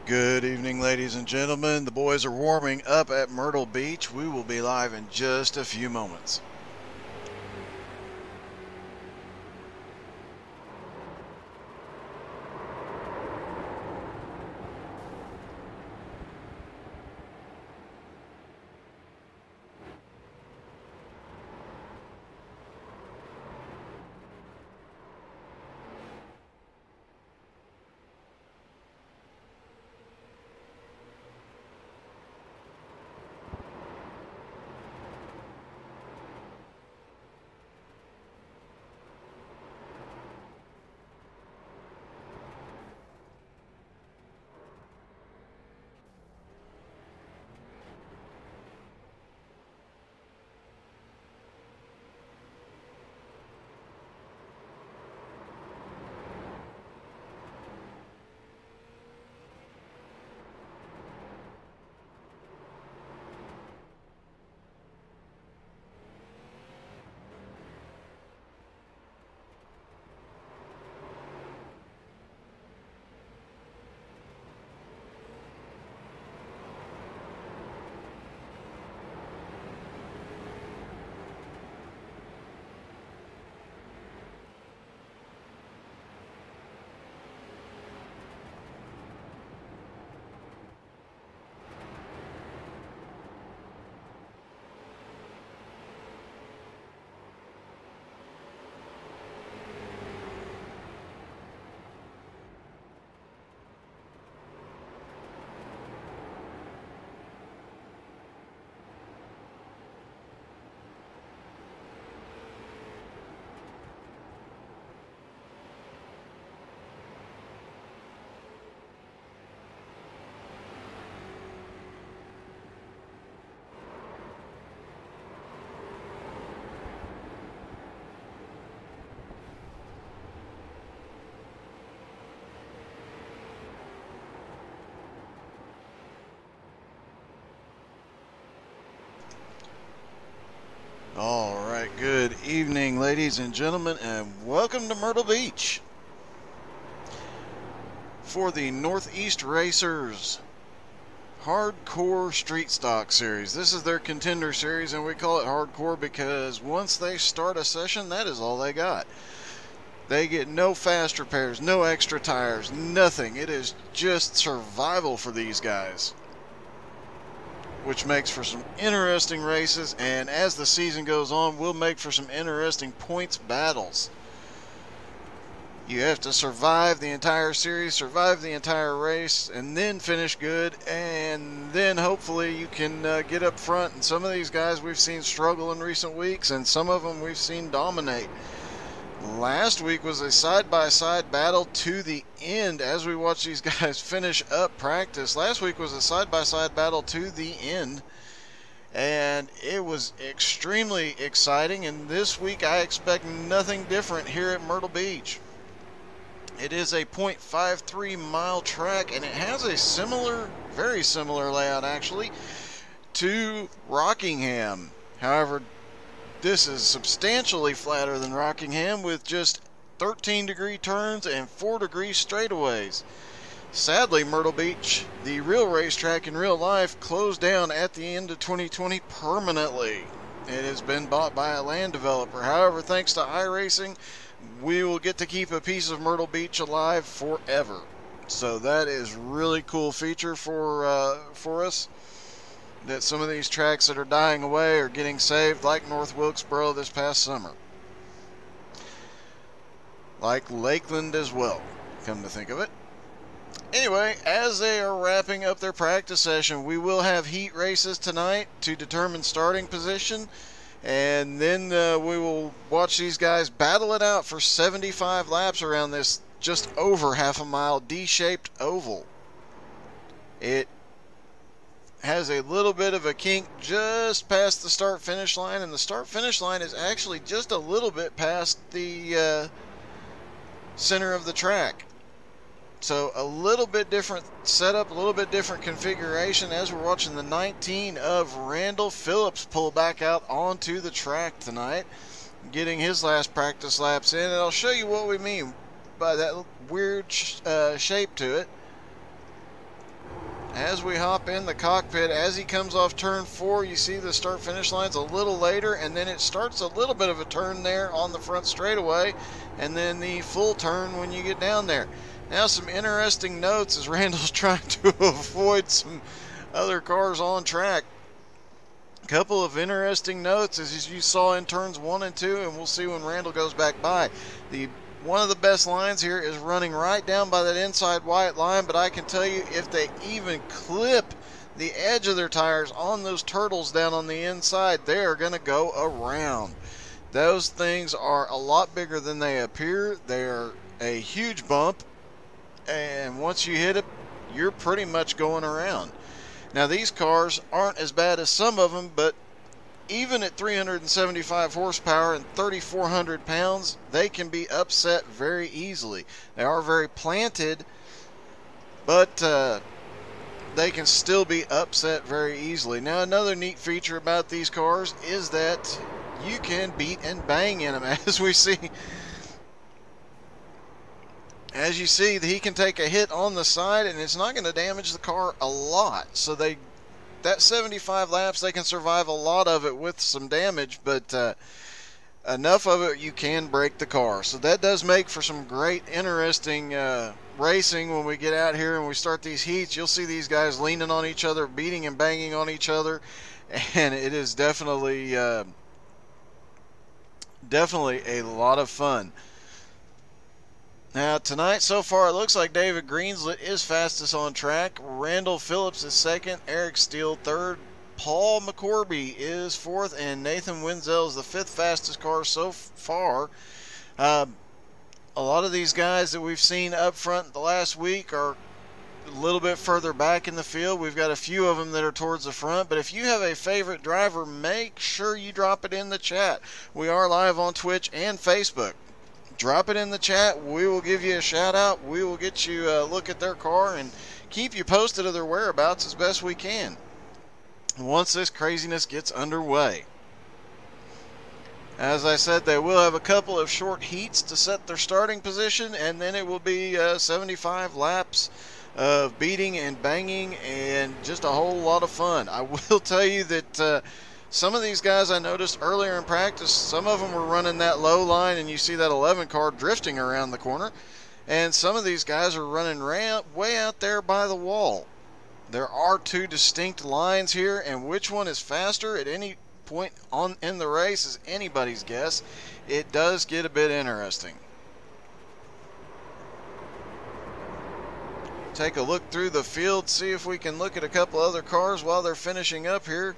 Good evening, ladies and gentlemen. The boys are warming up at Myrtle Beach. We will be live in just a few moments. Alright, good evening, ladies and gentlemen, and welcome to Myrtle Beach for the Northeast Racers Hardcore Street Stock Series. This is their contender series, and we call it hardcore because once they start a session, that is all they got. They get no fast repairs, no extra tires, nothing. It is just survival for these guys, which makes for some interesting races, and as the season goes on, will make for some interesting points battles. You have to survive the entire series, survive the entire race, and then finish good, and then hopefully you can get up front. And some of these guys we've seen struggle in recent weeks, and some of them we've seen dominate. Last week was a side-by-side battle to the end as we watched these guys finish up practice. Last week was a side-by-side battle to the end, and it was extremely exciting. And this week I expect nothing different here at Myrtle Beach. It is a 0.53 mile track, and it has a similar, very similar layout actually, to Rockingham. However, this is substantially flatter than Rockingham with just 13-degree turns and 4-degree straightaways. Sadly, Myrtle Beach, the real racetrack in real life, closed down at the end of 2020 permanently. It has been bought by a land developer. However, thanks to iRacing, we will get to keep a piece of Myrtle Beach alive forever. So that is a really cool feature for us, that some of these tracks that are dying away are getting saved, like North Wilkesboro this past summer. Like Lakeland as well, come to think of it. Anyway, as they are wrapping up their practice session, we will have heat races tonight to determine starting position. And then we will watch these guys battle it out for 75 laps around this just over half a mile D-shaped oval. It has a little bit of a kink just past the start-finish line, and the start-finish line is actually just a little bit past the center of the track. So a little bit different setup, a little bit different configuration as we're watching the 19 of Randall Phillips pull back out onto the track tonight, getting his last practice laps in. And I'll show you what we mean by that weird shape to it as we hop in the cockpit, as he comes off turn 4, you see the start finish line's a little later, and then it starts a little bit of a turn there on the front straightaway, and then the full turn when you get down there. Now some interesting notes as Randall's trying to avoid some other cars on track. A couple of interesting notes as you saw in turns 1 and 2, and we'll see when Randall goes back by. One of the best lines here is running right down by that inside white line, but I can tell you if they even clip the edge of their tires on those turtles down on the inside, they are going to go around. Those things are a lot bigger than they appear. They're a huge bump, and once you hit it, you're pretty much going around. Now these cars aren't as bad as some of them, but even at 375 horsepower and 3,400 pounds, they can be upset very easily. They are very planted, but they can still be upset very easily. Now, another neat feature about these cars is that you can beat and bang in them, as we see. As you see, he can take a hit on the side, and it's not going to damage the car a lot. So that 75 laps, they can survive a lot of it with some damage, but enough of it you can break the car. So that does make for some great, interesting racing when we get out here and we start these heats. You'll see these guys leaning on each other, beating and banging on each other, and it is definitely a lot of fun. Now tonight, so far, it looks like David Greenslet is fastest on track. Randall Phillips is second. Eric Steele third. Paul McCorby is fourth. And Nathan Wenzel is the fifth fastest car so far. A lot of these guys that we've seen up front the last week are a little bit further back in the field. We've got a few of them that are towards the front. But if you have a favorite driver, make sure you drop it in the chat. We are live on Twitch and Facebook. Drop it in the chat. We will give you a shout out. We will get you a look at their car and keep you posted of their whereabouts as best we can once this craziness gets underway. As I said, they will have a couple of short heats to set their starting position, and then it will be 75 laps of beating and banging and just a whole lot of fun. I will tell you that some of these guys I noticed earlier in practice, some of them were running that low line, and you see that 11 car drifting around the corner. And some of these guys are running way out there by the wall. There are two distinct lines here, and which one is faster at any point in the race is anybody's guess. It does get a bit interesting. Take a look through the field, see if we can look at a couple other cars while they're finishing up here.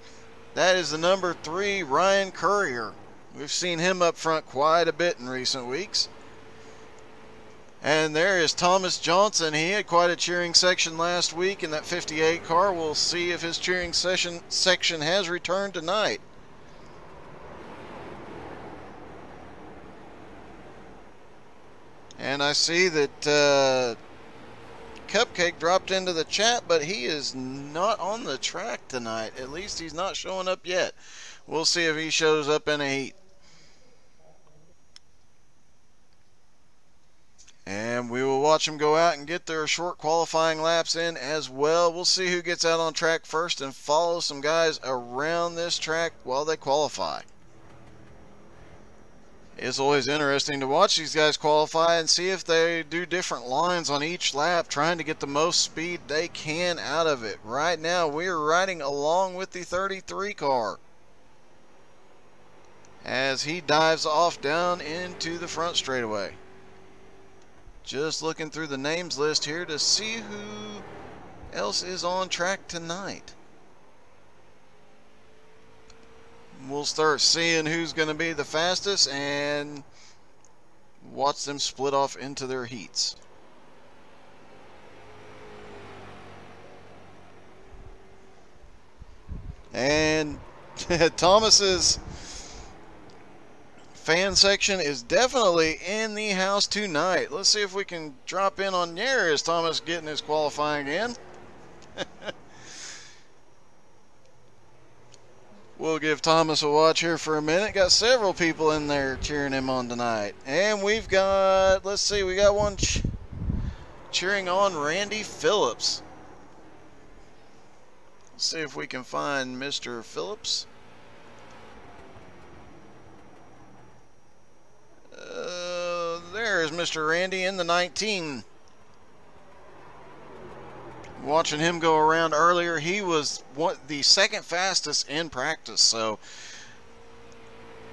That is the number 3, Ryan Courier. We've seen him up front quite a bit in recent weeks. And there is Thomas Johnson. He had quite a cheering section last week in that 58 car. We'll see if his cheering section has returned tonight. And I see that Cupcake dropped into the chat, but he is not on the track tonight. At least he's not showing up yet. We'll see if he shows up in a heat. And we will watch them go out and get their short qualifying laps in as well. We'll see who gets out on track first and follow some guys around this track while they qualify. It's always interesting to watch these guys qualify and see if they do different lines on each lap, trying to get the most speed they can out of it. Right now, we are riding along with the 33 car as he dives off down into the front straightaway. Just looking through the names list here to see who else is on track tonight. We'll start seeing who's going to be the fastest and watch them split off into their heats. And Thomas's fan section is definitely in the house tonight. Let's see if we can drop in on there. Is Thomas getting his qualifying in? We'll give Thomas a watch here for a minute. Got several people in there cheering him on tonight. And we've got, let's see, we got one cheering on Randy Phillips. See if we can find Mr. Phillips. There's Mr. Randy in the 19. Watching him go around earlier, he was the second fastest in practice. So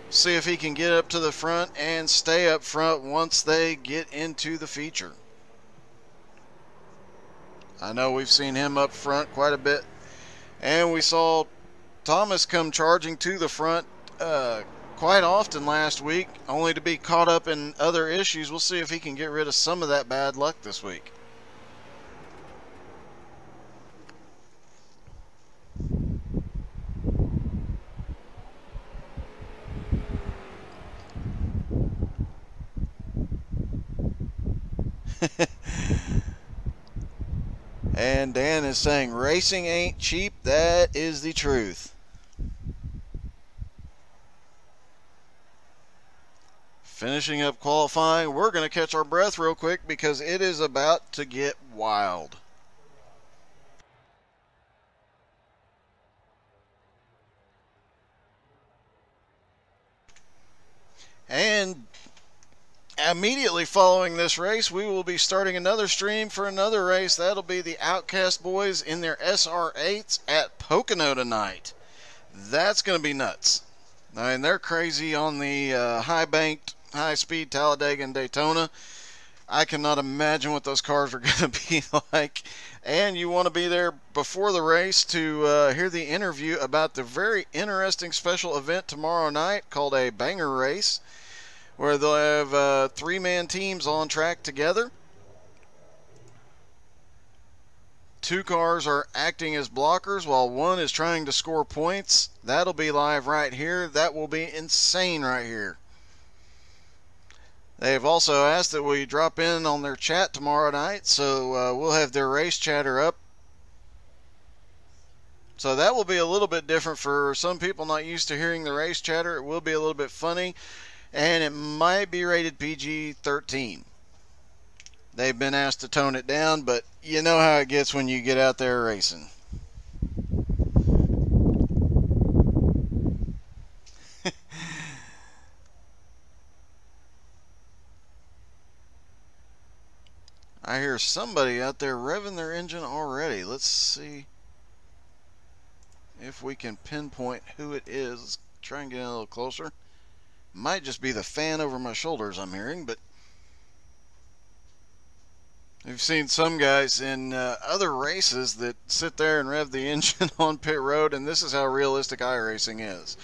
see if he can get up to the front and stay up front once they get into the feature. I know we've seen him up front quite a bit, and we saw Thomas come charging to the front quite often last week, only to be caught up in other issues. We'll see if he can get rid of some of that bad luck this week. And Dan is saying racing ain't cheap. That is the truth. Finishing up qualifying, we're going to catch our breath real quick because it is about to get wild. And immediately following this race, we will be starting another stream for another race. That'll be the Outcast Boys in their SR8s at Pocono tonight. That's going to be nuts. I mean, they're crazy on the high-banked, high-speed Talladega and Daytona. I cannot imagine what those cars are going to be like. And you want to be there before the race to hear the interview about the very interesting special event tomorrow night called a banger race, where they'll have three-man teams on track together. Two cars are acting as blockers while one is trying to score points. That'll be live right here. That will be insane right here. They've also asked that we drop in on their chat tomorrow night, so we'll have their race chatter up. So that will be a little bit different for some people not used to hearing the race chatter. It will be a little bit funny, and it might be rated PG-13. They've been asked to tone it down, but you know how it gets when you get out there racing. I hear somebody out there revving their engine already. Let's see if we can pinpoint who it is. Let's try and get a little closer. Might just be the fan over my shoulders I'm hearing, but we've seen some guys in other races that sit there and rev the engine on pit road, and this is how realistic iRacing is.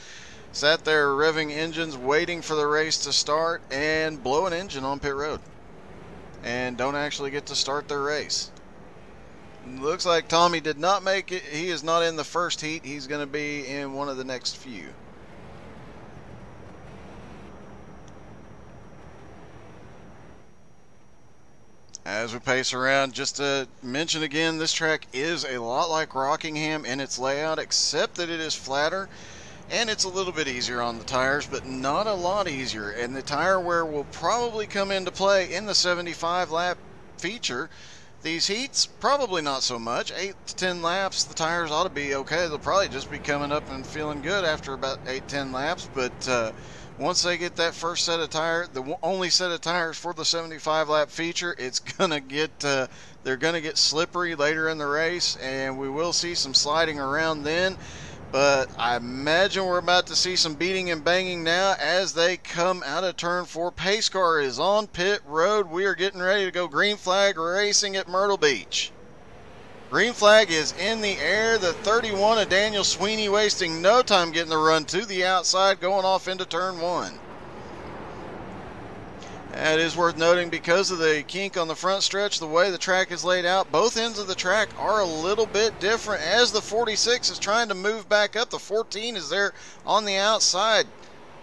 Sat there revving engines, waiting for the race to start, and blow an engine on pit road, and don't actually get to start their race. Looks like Tommy did not make it. He is not in the first heat. He's going to be in one of the next few. As we pace around, just to mention again, this track is a lot like Rockingham in its layout, except that it is flatter and it's a little bit easier on the tires, but not a lot easier. And the tire wear will probably come into play in the 75 lap feature. These heats, probably not so much. 8 to 10 laps, the tires ought to be okay. They'll probably just be coming up and feeling good after about 8-10 laps, but once they get that first set of tires, the only set of tires for the 75 lap feature, it's gonna get they're gonna get slippery later in the race, and we will see some sliding around then. But I imagine we're about to see some beating and banging now as they come out of turn 4. Pace car is on pit road. We are getting ready to go green flag racing at Myrtle Beach. Green flag is in the air. The 31 of Daniel Sweeney wasting no time getting the run to the outside, going off into turn 1. It is worth noting, because of the kink on the front stretch, the way the track is laid out, both ends of the track are a little bit different as the 46 is trying to move back up. The 14 is there on the outside.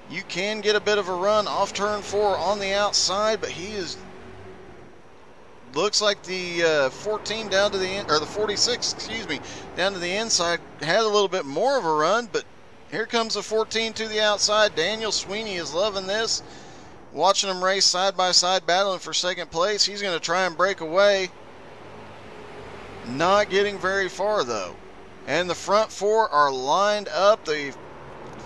You can get a bit of a run off turn 4 on the outside, but he is... looks like the 14 down to the end, or the 46, excuse me, down to the inside had a little bit more of a run, but here comes the 14 to the outside. Daniel Sweeney is loving this. Watching them race side by side, battling for second place. He's going to try and break away. Not getting very far, though. And the front four are lined up. The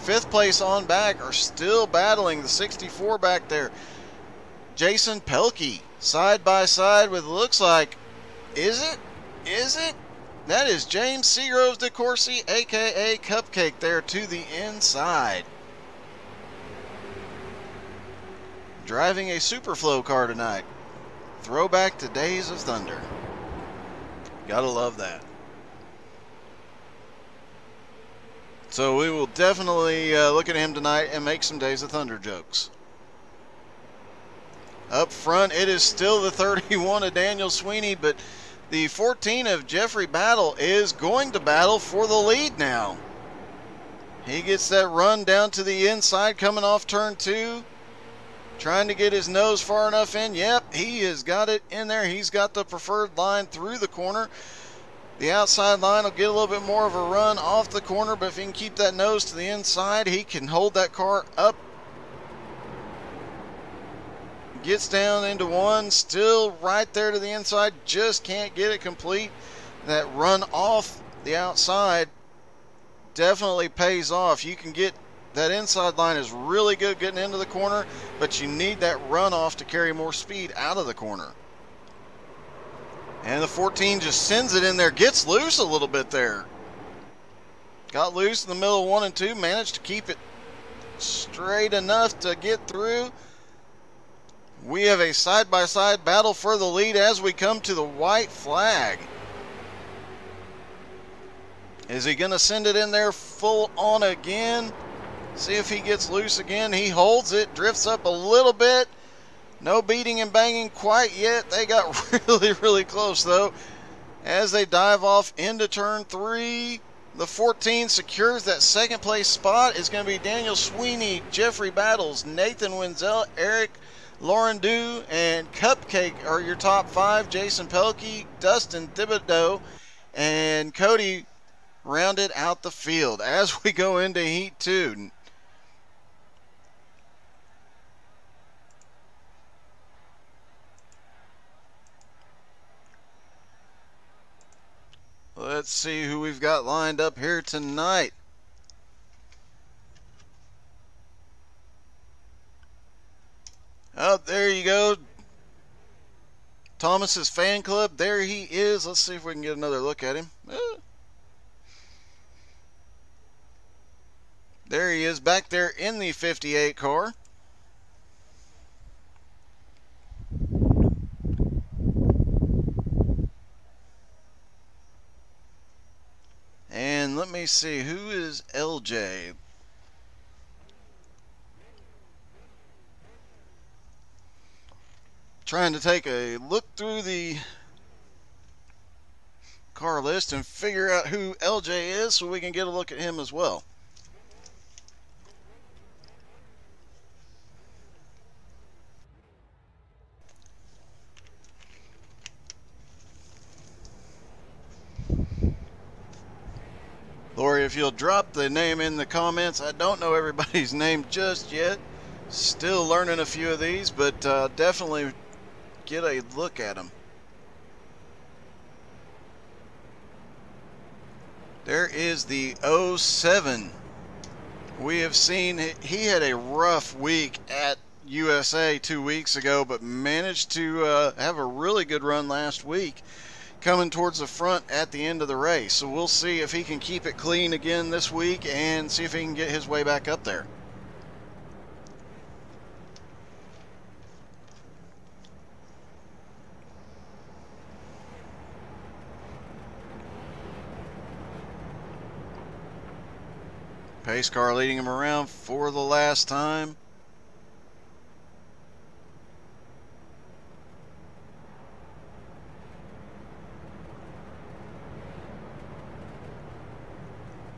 5th place on back are still battling the 64 back there. Jason Pelkey side by side with, looks like, is it? That is James Seagroves de Courcy, aka Cupcake, there to the inside. Driving a Superflow car tonight. Throwback to Days of Thunder. Gotta love that. So we will definitely look at him tonight and make some Days of Thunder jokes. Up front, it is still the 31 of Daniel Sweeney, but the 14 of Jeffrey Battle is going to battle for the lead now. He gets that run down to the inside coming off turn 2. Trying to get his nose far enough in. Yep, he has got it in there. He's got the preferred line through the corner. The outside line will get a little bit more of a run off the corner, but if he can keep that nose to the inside, he can hold that car up. Gets down into 1, still right there to the inside, just can't get it complete. That run off the outside definitely pays off. You can get that inside line is really good getting into the corner, but you need that runoff to carry more speed out of the corner. And the 14 just sends it in there, gets loose a little bit there. Got loose in the middle of 1 and 2, managed to keep it straight enough to get through. We have a side-by-side battle for the lead as we come to the white flag. Is he going to send it in there full on again? See if he gets loose again. He holds it, drifts up a little bit. No beating and banging quite yet. They got really, really close, though. As they dive off into turn 3, the 14 secures that second place spot. It's going to be Daniel Sweeney, Jeffrey Battles, Nathan Wenzel, Eric Lauren Dew, and Cupcake are your top 5. Jason Pelkey, Dustin Thibodeau, and Cody rounded out the field as we go into Heat 2. Let's see who we've got lined up here tonight. Oh, there you go. Thomas's fan club. There he is. Let's see if we can get another look at him. There he is back there in the 58 car. And let me see, who is LJ? Trying to take a look through the car list and figure out who LJ is so we can get a look at him as well. Lori, if you'll drop the name in the comments. I don't know everybody's name just yet. Still learning a few of these, but definitely get a look at them. There is the 07. We have seen he had a rough week at USA 2 weeks ago, but managed to have a really good run last week, coming towards the front at the end of the race. So we'll see if he can keep it clean again this week and see if he can get his way back up there. Pace car leading him around for the last time.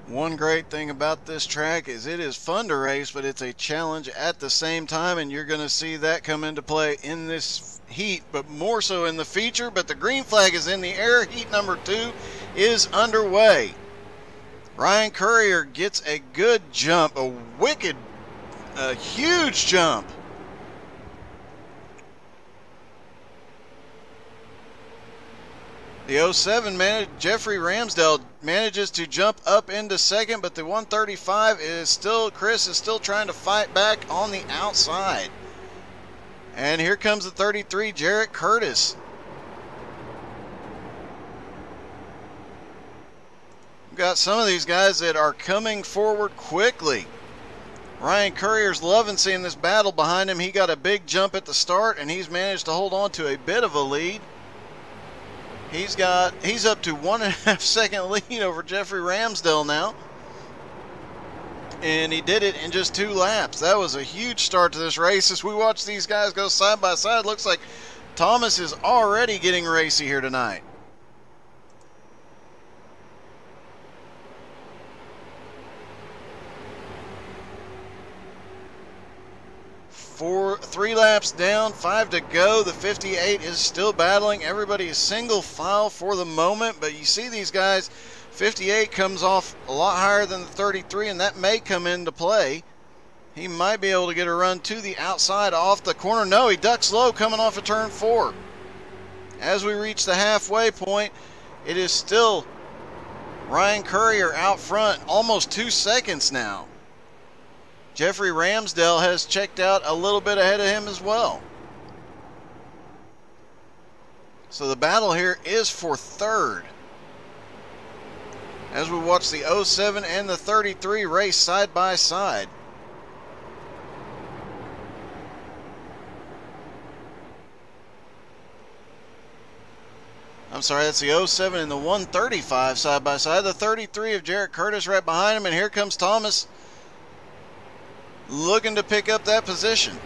One great thing about this track is it is fun to race, but it's a challenge at the same time, and you're going to see that come into play in this heat, but more so in the feature. But the green flag is in the air. Heat number 2 is underway. Ryan Courier gets a good jump, a huge jump. The 07 Jeffrey Ramsdell manages to jump up into second, but the 135 is still, Chris is still trying to fight back on the outside. And here comes the 33, Jarrett Curtis. We've got some of these guys that are coming forward quickly. Ryan Courier's loving seeing this battle behind him. He got a big jump at the start, and he's managed to hold on to a bit of a lead. He's up to 1.5 second lead over Jeffrey Ramsdell now. And he did it in just 2 laps. That was a huge start to this race. As we watch these guys go side by side, looks like Thomas is already getting racy here tonight. Three laps down, 5 to go. The 58 is still battling. Everybody is single file for the moment, but you see these guys, 58 comes off a lot higher than the 33, and that may come into play. He might be able to get a run to the outside off the corner. No, he ducks low coming off of turn 4. As we reach the halfway point, it is still Ryan Courier out front, almost 2 seconds now. Jeffrey Ramsdell has checked out a little bit ahead of him as well. So the battle here is for third. As we watch the 07 and the 33 race side by side. I'm sorry, that's the 07 and the 135 side by side. The 33 of Jarrett Curtis right behind him, and here comes Thomas, looking to pick up that position.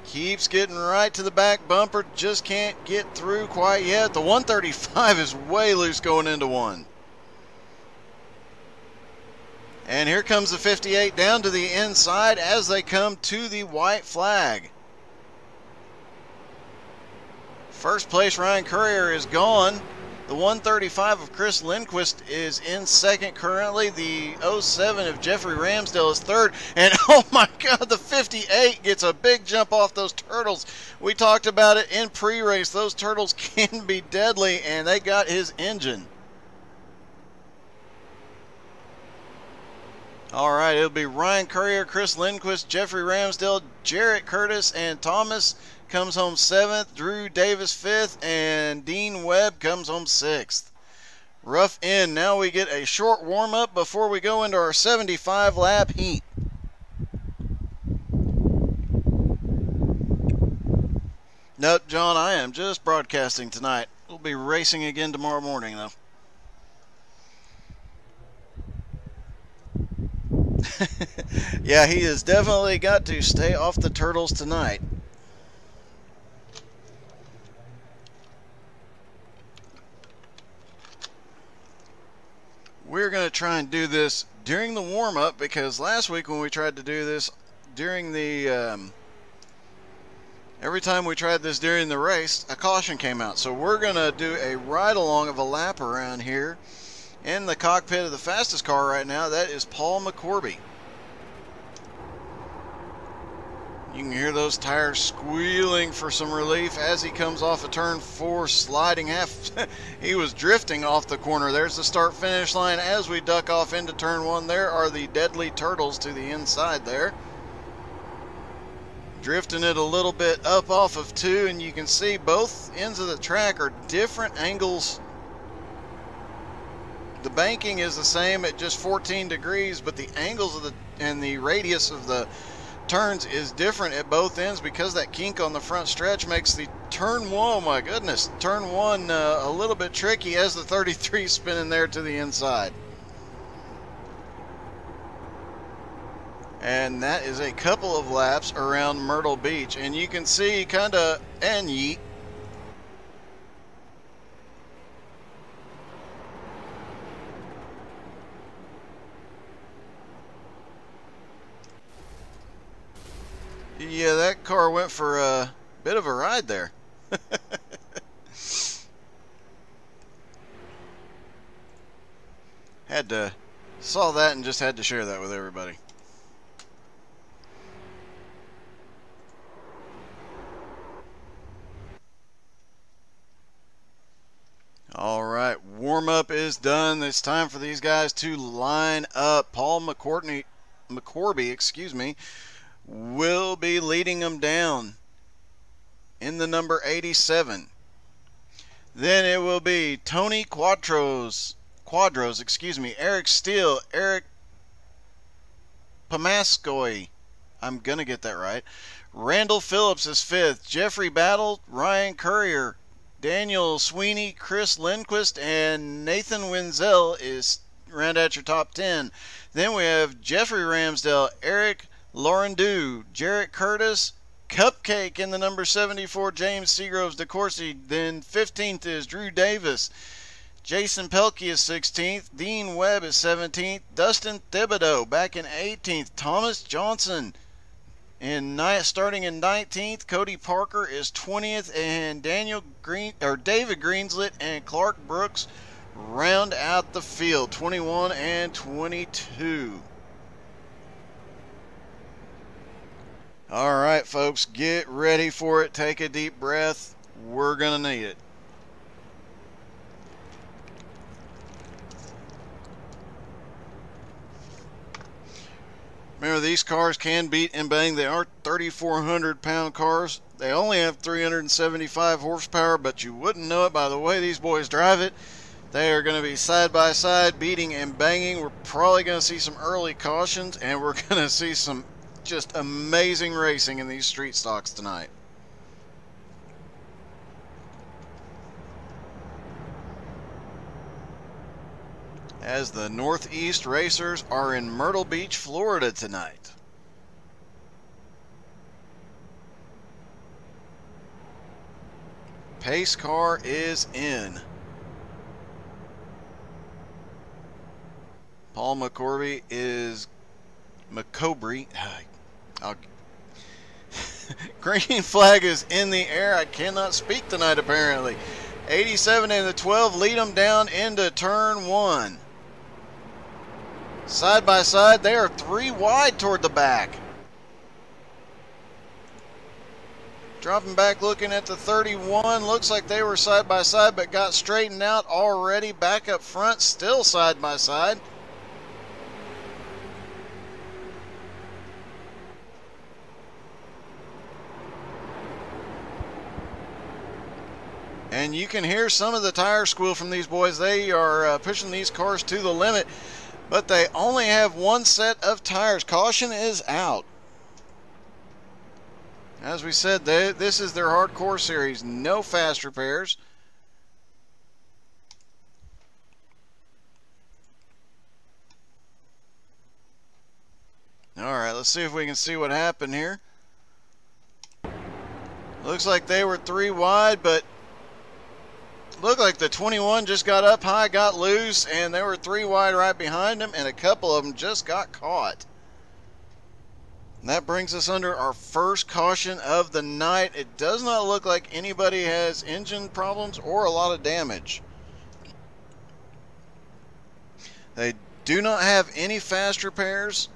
Keeps getting right to the back bumper, just can't get through quite yet. The 135 is way loose going into 1. And here comes the 58 down to the inside as they come to the white flag. First place, Ryan Courier is gone. The 135 of Chris Lindquist is in second currently. The 07 of Jeffrey Ramsdell is third. And oh my God, the 58 gets a big jump off those turtles. We talked about it in pre-race. Those turtles can be deadly, and they got his engine. All right, it'll be Ryan Courier, Chris Lindquist, Jeffrey Ramsdell, Jarrett Curtis, and Thomas comes home 7th, Drew Davis 5th, and Dean Webb comes home 6th. Rough end. Now we get a short warm-up before we go into our 75-lap heat. Nope, John, I am just broadcasting tonight. We'll be racing again tomorrow morning, though. Yeah, he has definitely got to stay off the turtles tonight. We're going to try and do this during the warm-up, because last week when we tried to do this during the every time we tried this during the race, a caution came out. So we're going to do a ride-along of a lap around here in the cockpit of the fastest car right now. That is Paul McCorby. You can hear those tires squealing for some relief as he comes off of turn 4, sliding half. He was drifting off the corner. There's the start-finish line as we duck off into turn 1. There are the deadly turtles to the inside there. Drifting it a little bit up off of 2, and you can see both ends of the track are different angles. The banking is the same at just 14 degrees, but the angles of the radius of the turns is different at both ends, because that kink on the front stretch makes the turn 1, oh my goodness, turn 1 a little bit tricky as the 33 spinning there to the inside. And that is a couple of laps around Myrtle Beach, and you can see kind of, and yeet. Yeah, that car went for a bit of a ride there. Saw that and just had to share that with everybody. warm-up is done. It's time for these guys to line up. Paul McCorby, excuse me, will be leading them down in the number 87. Then it will be Tony Quadros, Eric Steele, Eric Pomaskoy, I'm going to get that right. Randall Phillips is 5th. Jeffrey Battle, Ryan Courier, Daniel Sweeney, Chris Lindquist, and Nathan Wenzel is round out your top 10. Then we have Jeffrey Ramsdale, Eric Laurendeau, Jarrett Curtis, Cupcake in the number 74, James Seagroves DeCourcy. Then 15th is Drew Davis. Jason Pelkey is 16th. Dean Webb is 17th. Dustin Thibodeau back in 18th. Thomas Johnson starting in 19th. Cody Parker is 20th, and David Greenslet and Clark Brooks round out the field, 21 and 22. All right, folks, get ready for it. Take a deep breath. We're going to need it. Remember, these cars can beat and bang. They are 3,400 pound cars. They only have 375 horsepower, but you wouldn't know it by the way these boys drive it. They are going to be side by side, beating and banging. We're probably going to see some early cautions, and we're going to see some just amazing racing in these street stocks tonight. As the Northeast Racers are in Myrtle Beach, Florida tonight. Pace car is in. Paul McCorby is green flag is in the air. I cannot speak tonight apparently. 87 and the 12 lead them down into turn 1. Side by side, they are 3 wide toward the back. Dropping back, looking at the 31. Looks like they were side by side, but got straightened out already. Back up front, still side by side. And you can hear some of the tire squeal from these boys. They are pushing these cars to the limit. But they only have one set of tires. Caution is out. As we said, this is their hardcore series. No fast repairs. All right, let's see if we can see what happened here. Looks like they were 3 wide, but looked like the 21 just got up high, got loose, and there were 3 wide right behind them, and a couple of them just got caught. And that brings us under our first caution of the night. It does not look like anybody has engine problems or a lot of damage. They do not have any fast repairs,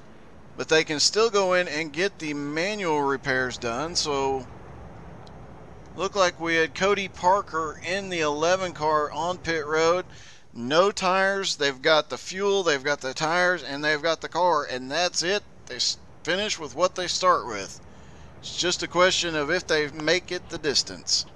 but they can still go in and get the manual repairs done. So looked like we had Cody Parker in the 11 car on pit road. No tires. They've got the fuel, they've got the tires, and they've got the car, and that's it. They finish with what they start with. It's just a question of if they make it the distance.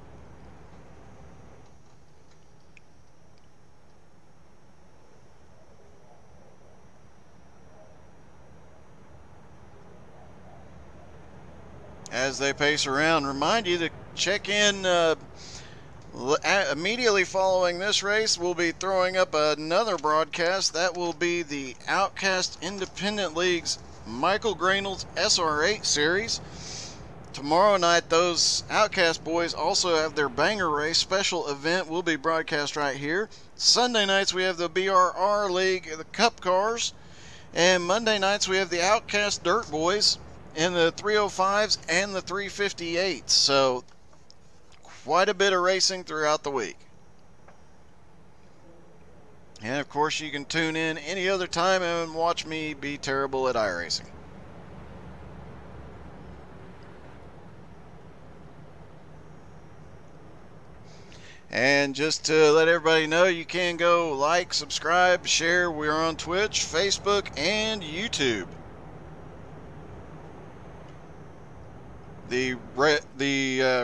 As they pace around, remind you to check in immediately following this race. We'll be throwing up another broadcast. That will be the Outcast Independent League's Michael Grainel's SR8 series. Tomorrow night, those Outcast boys also have their banger race special event. Will be broadcast right here. Sunday nights we have the BRR League, the Cup cars, and Monday nights we have the Outcast Dirt Boys in the 305s and the 358s. So quite a bit of racing throughout the week. And of course you can tune in any other time and watch me be terrible at iRacing. And just to let everybody know, you can go like, subscribe, share. We're on Twitch, Facebook, and YouTube. The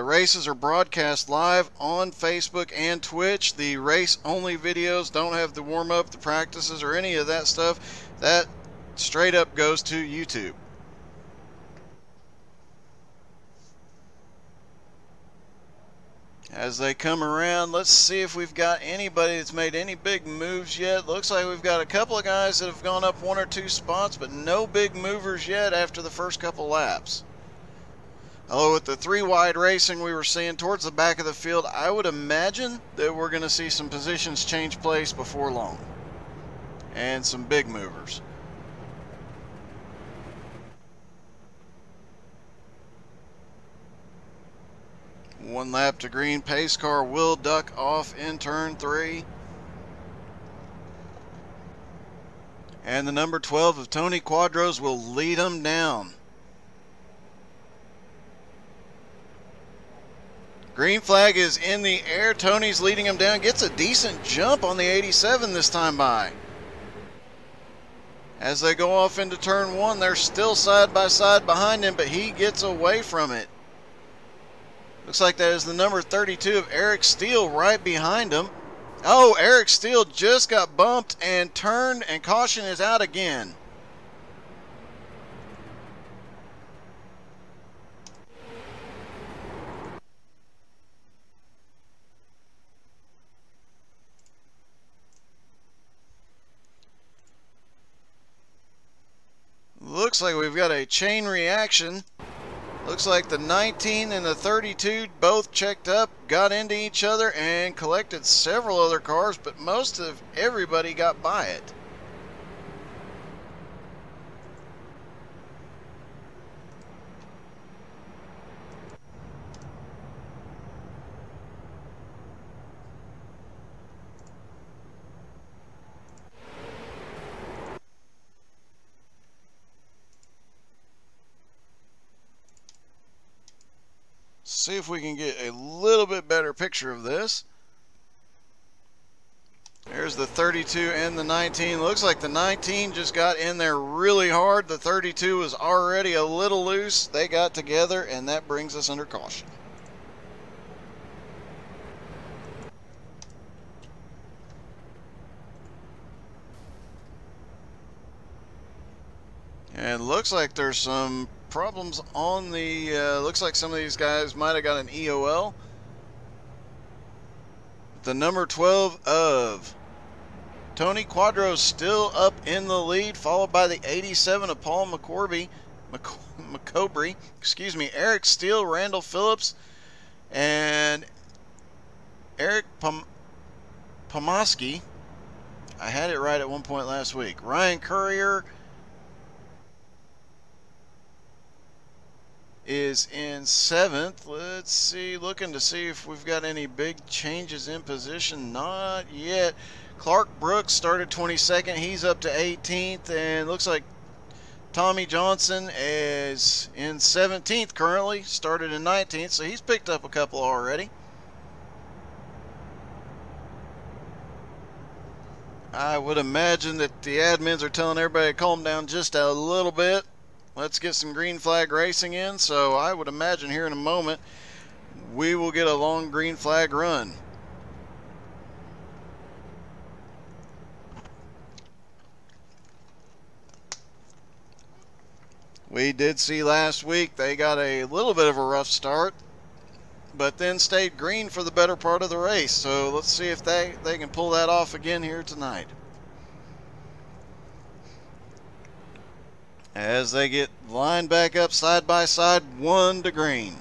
races are broadcast live on Facebook and Twitch. The race-only videos don't have the warm-up, the practices, or any of that stuff. That straight up goes to YouTube. As they come around, let's see if we've got anybody that's made any big moves yet. Looks like we've got a couple of guys that have gone up 1 or 2 spots, but no big movers yet after the first couple laps. Although with the 3-wide racing we were seeing towards the back of the field, I would imagine that we're going to see some positions change place before long. And some big movers. One lap to green. Pace car will duck off in turn 3. And the number 12 of Tony Quadros will lead him down. Green flag is in the air. Tony's leading him down. Gets a decent jump on the 87 this time by. As they go off into turn 1, they're still side by side behind him, but he gets away from it. Looks like that is the number 32 of Eric Steele right behind him. Oh, Eric Steele just got bumped and turned, and caution is out again. Looks like we've got a chain reaction. Looks like the 19 and the 32 both checked up, got into each other, and collected several other cars, but most of everybody got by it. See if we can get a little bit better picture of this. There's the 32 and the 19. Looks like the 19 just got in there really hard. The 32 was already a little loose. They got together, and that brings us under caution. And looks like there's some problems on the looks like some of these guys might have got an EOL. The number 12 of Tony Quadros still up in the lead, followed by the 87 of Paul McCobry, excuse me, Eric Steele, Randall Phillips, and Eric Pomoski. I had it right at one point last week. Ryan Courier is in 7th. Let's see, looking to see if we've got any big changes in position. Not yet. Clark Brooks started 22nd. He's up to 18th, and looks like Tommy Johnson is in 17th currently. Started in 19th, so he's picked up a couple already. I would imagine that the admins are telling everybody to calm down just a little bit. Let's get some green flag racing in, so I would imagine here in a moment we will get a long green flag run. We did see last week they got a little bit of a rough start, but then stayed green for the better part of the race. So let's see if they can pull that off again here tonight. As they get lined back up side by side, 1 to green.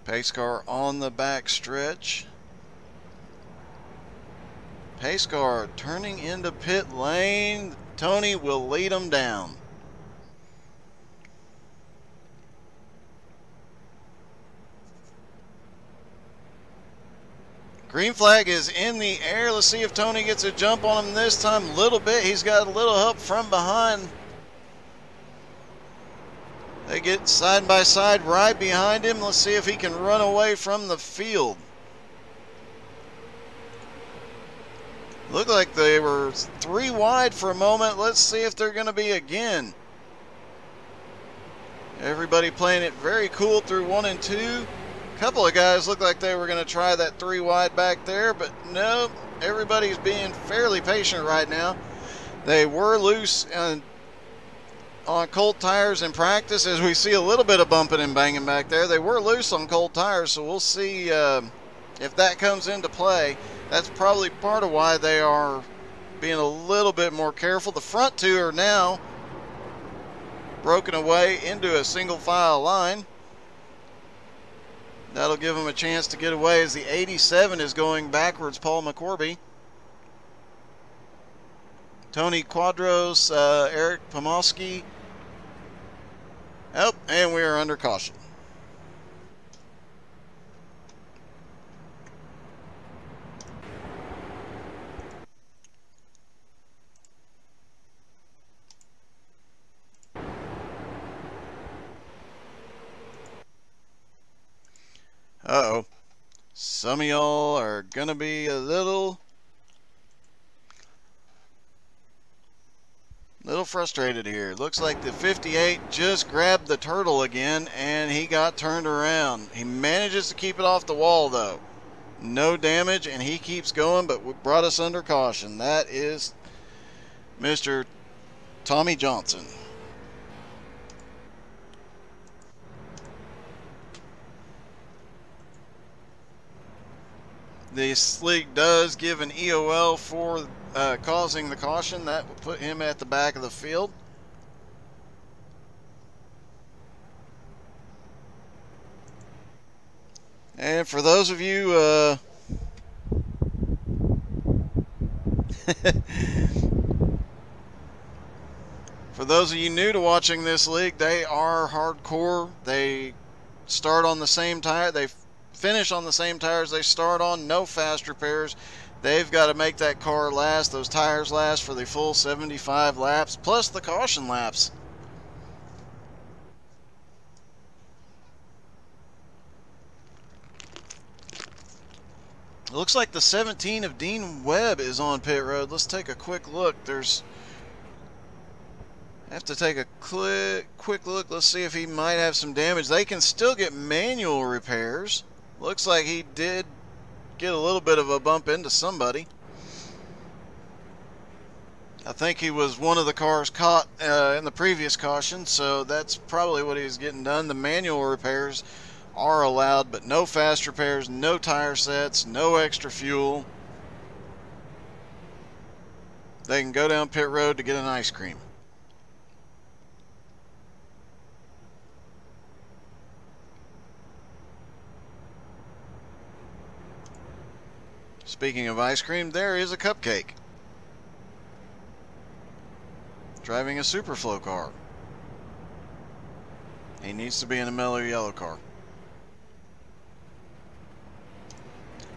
Pace car on the back stretch. Pace car turning into pit lane. Tony will lead them down. Green flag is in the air. Let's see if Tony gets a jump on him this time. A little bit. He's got a little help from behind. They get side by side right behind him. Let's see if he can run away from the field. Looked like they were 3 wide for a moment. Let's see if they're going to be again. Everybody playing it very cool through 1 and 2. A couple of guys looked like they were going to try that 3 wide back there, but no, everybody's being fairly patient right now. They were loose on cold tires in practice, as we see a little bit of bumping and banging back there. They were loose on cold tires, so we'll see if that comes into play. That's probably part of why they are being a little bit more careful. The front 2 are now broken away into a single file line. That'll give them a chance to get away as the 87 is going backwards, Paul McCorby. Tony Quadros, Eric Pomosky. Oh, and we are under caution. Uh-oh. Some of y'all are going to be a little frustrated here. Looks like the 58 just grabbed the turtle again, and he got turned around. He manages to keep it off the wall, though. No damage, and he keeps going, but brought us under caution. That is Mr. Tommy Johnson. This league does give an EOL for causing the caution. That would put him at the back of the field. And for those of you for those of you new to watching this league, they are hardcore. They start on the same tire. They finish on the same tires they start on. No fast repairs. They've got to make that car last, those tires last for the full 75 laps, plus the caution laps. It looks like the 17 of Dean Webb is on pit road. Let's take a quick look. Have to take a quick look. Let's see if he might have some damage. They can still get manual repairs. Looks like he did get a little bit of a bump into somebody. I think he was one of the cars caught in the previous caution, so that's probably what he was getting done. The manual repairs are allowed, but no fast repairs, no tire sets, no extra fuel. They can go down pit road to get an ice cream. Speaking of ice cream, there is a cupcake driving a Superflow car. He needs to be in a mellow yellow car.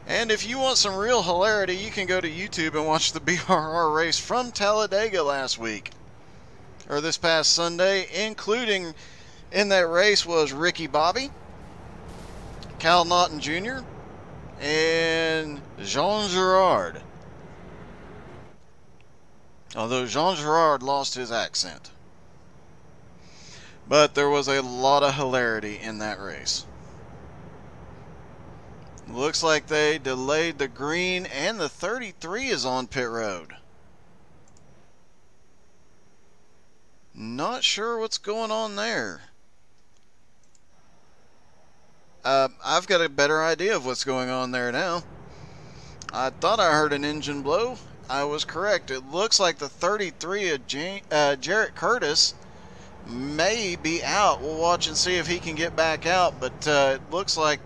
And if you want some real hilarity, you can go to YouTube and watch the BRR race from Talladega last week, or this past Sunday. Including in that race was Ricky Bobby, Cal Naughton Jr., and Jean Girard. Although Jean Girard lost his accent. But there was a lot of hilarity in that race. Looks like they delayed the green, and the 33 is on pit road. Not sure what's going on there. I've got a better idea of what's going on there now. I thought I heard an engine blow. I was correct. It looks like the 33 of Jarrett Curtis may be out. We'll watch and see if he can get back out, but it looks like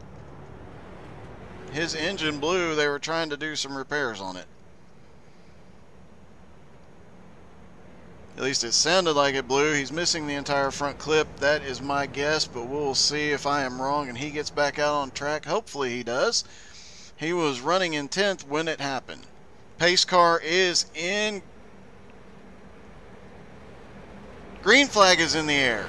his engine blew. They were trying to do some repairs on it. At least it sounded like it blew. He's missing the entire front clip. That is my guess, but we'll see if I am wrong and he gets back out on track. Hopefully he does. He was running in 10th when it happened. Pace car is in. Green flag is in the air.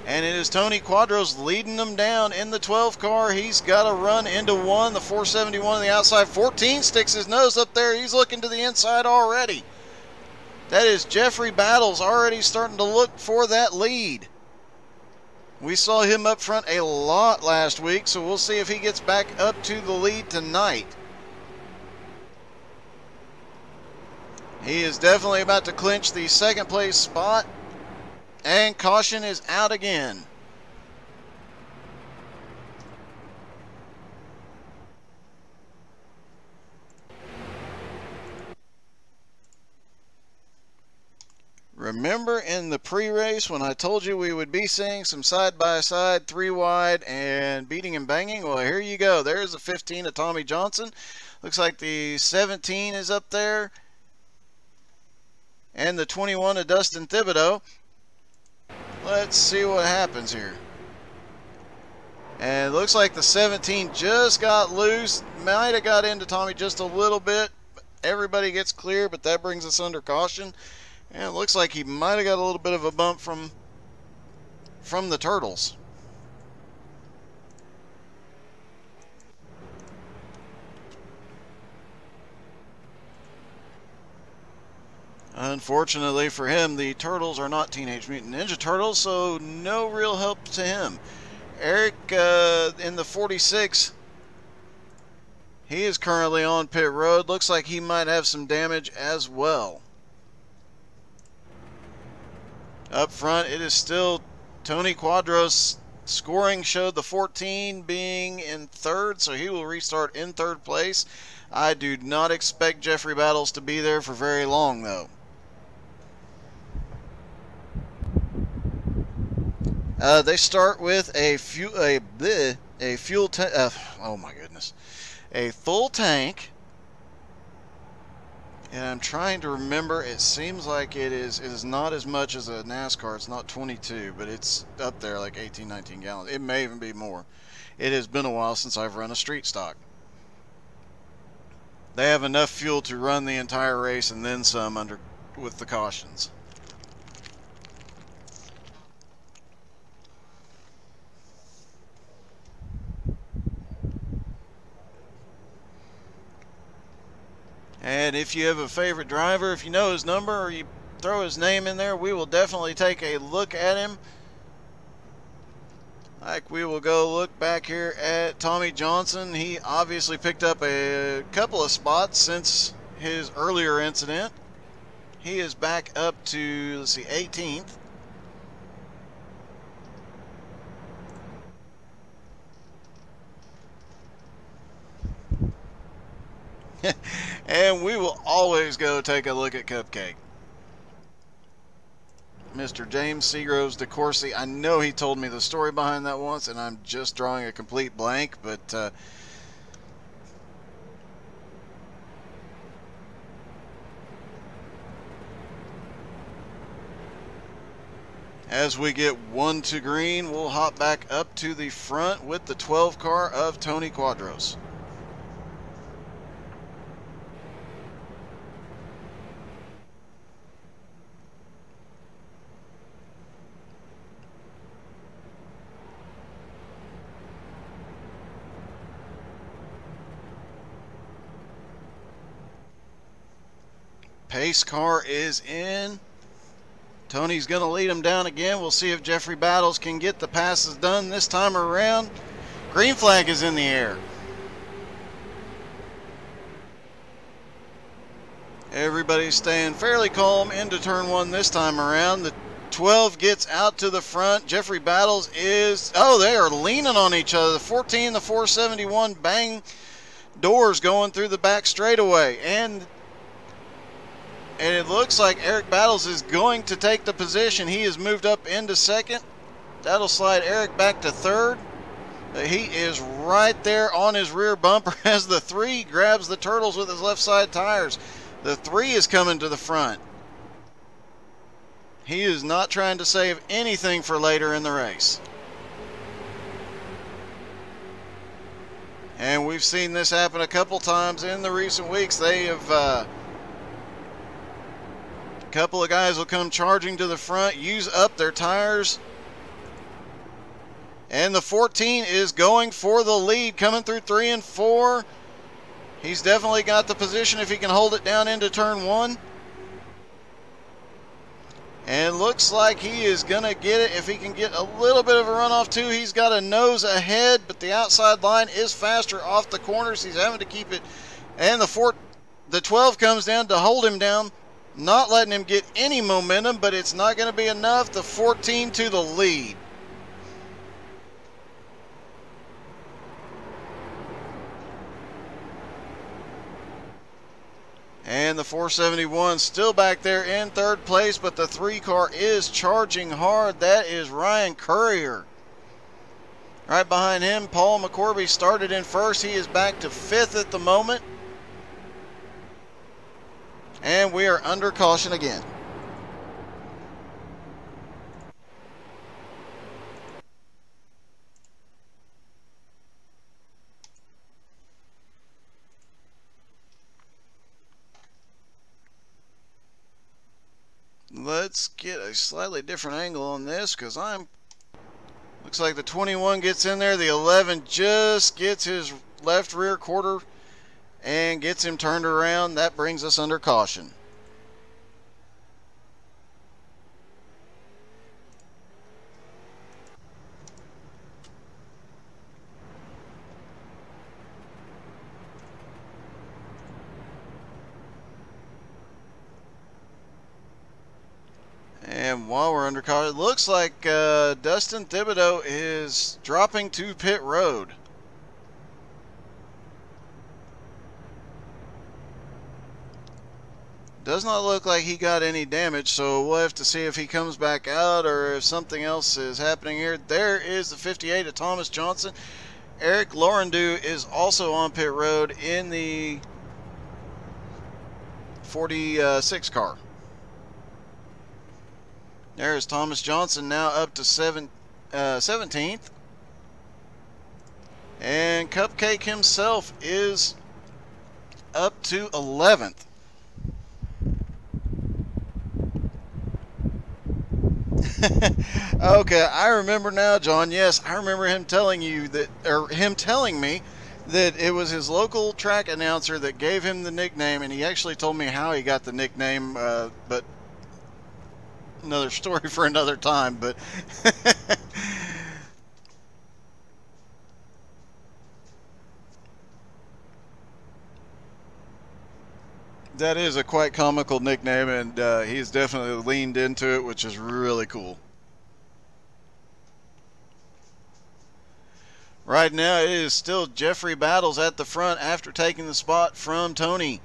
And it is Tony Quadros leading them down in the 12 car. He's got to run into one. The 471 on the outside. 14 sticks his nose up there. He's looking to the inside already. That is Jeffrey Battles already starting to look for that lead. We saw him up front a lot last week, so we'll see if he gets back up to the lead tonight. He is definitely about to clinch the second place spot, and caution is out again. Remember in the pre-race when I told you we would be seeing some side-by-side, 3-wide, and beating and banging? Well, here you go. There's the 15 of Tommy Johnson. Looks like the 17 is up there. And the 21 of Dustin Thibodeau. Let's see what happens here. And it looks like the 17 just got loose. Might have got into Tommy just a little bit. Everybody gets clear, but that brings us under caution. And it looks like he might have got a little bit of a bump from the Turtles. Unfortunately for him, the Turtles are not Teenage Mutant Ninja Turtles, so no real help to him. Eric in the 46, he is currently on pit road. Looks like he might have some damage as well. Up front, it is still Tony Quadros. Scoring showed the 14 being in third, so he will restart in third place. I do not expect Jeffrey Battles to be there for very long, though. They start with a full tank. And I'm trying to remember, it seems like it is not as much as a NASCAR. It's not 22, but it's up there like 18, 19 gallons. It may even be more. It has been a while since I've run a street stock. They have enough fuel to run the entire race and then some with the cautions. And if you have a favorite driver, if you know his number or you throw his name in there, we will definitely take a look at him. Like we will go look back here at Tommy Johnson. He obviously picked up a couple of spots since his earlier incident. He is back up to, let's see, 18th. And we will always go take a look at Cupcake. Mr. James Seagroves DeCourcy. I know he told me the story behind that once, and I'm just drawing a complete blank, but as we get one to green, we'll hop back up to the front with the 12 car of Tony Quadros. Pace car is in. Tony's going to lead him down again. We'll see if Jeffrey Battles can get the passes done this time around. Green flag is in the air. Everybody's staying fairly calm into turn one this time around. The 12 gets out to the front. Jeffrey Battles is, oh, they are leaning on each other. The 14, the 471, bang doors going through the back straightaway. And it looks like Eric Battles is going to take the position. He has moved up into second. That'll slide Eric back to third. He is right there on his rear bumper as the 3 grabs the Turtles with his left side tires. The 3 is coming to the front. He is not trying to save anything for later in the race. And we've seen this happen a couple times in the recent weeks. They have... couple of guys will come charging to the front, use up their tires, And the 14 is going for the lead, coming through 3 and 4. He's definitely got the position if he can hold it down into turn 1. And looks like he is going to get it if he can get a little bit of a run off too. He's got a nose ahead, but the outside line is faster off the corners. He's having to keep it. And the 12 comes down to hold him down, not letting him get any momentum, but it's not going to be enough. The 14 to the lead. And the 471 still back there in third place, but the 3 car is charging hard. That is Ryan Courier. Right behind him, Paul McCorby started in first. He is back to 5th at the moment. And we are under caution again. Let's get a slightly different angle on this because looks like the 21 gets in there. The 11 just gets his left rear quarter and gets him turned around. That brings us under caution. And while we're under caution, it looks like Dustin Thibodeau is dropping to pit road. Does not look like he got any damage, so we'll have to see if he comes back out or if something else is happening here. There is the 58 of Thomas Johnson. Eric Laurendeau is also on pit road in the 46 car. There's Thomas Johnson now up to 17th. And Cupcake himself is up to 11th. Okay, I remember now, John. Yes, I remember him telling you that, or him telling me that it was his local track announcer that gave him the nickname, and he actually told me how he got the nickname, but another story for another time. But that is a quite comical nickname, and he's definitely leaned into it, which is really cool. Right now it is still Jeffrey Battles at the front after taking the spot from Tony.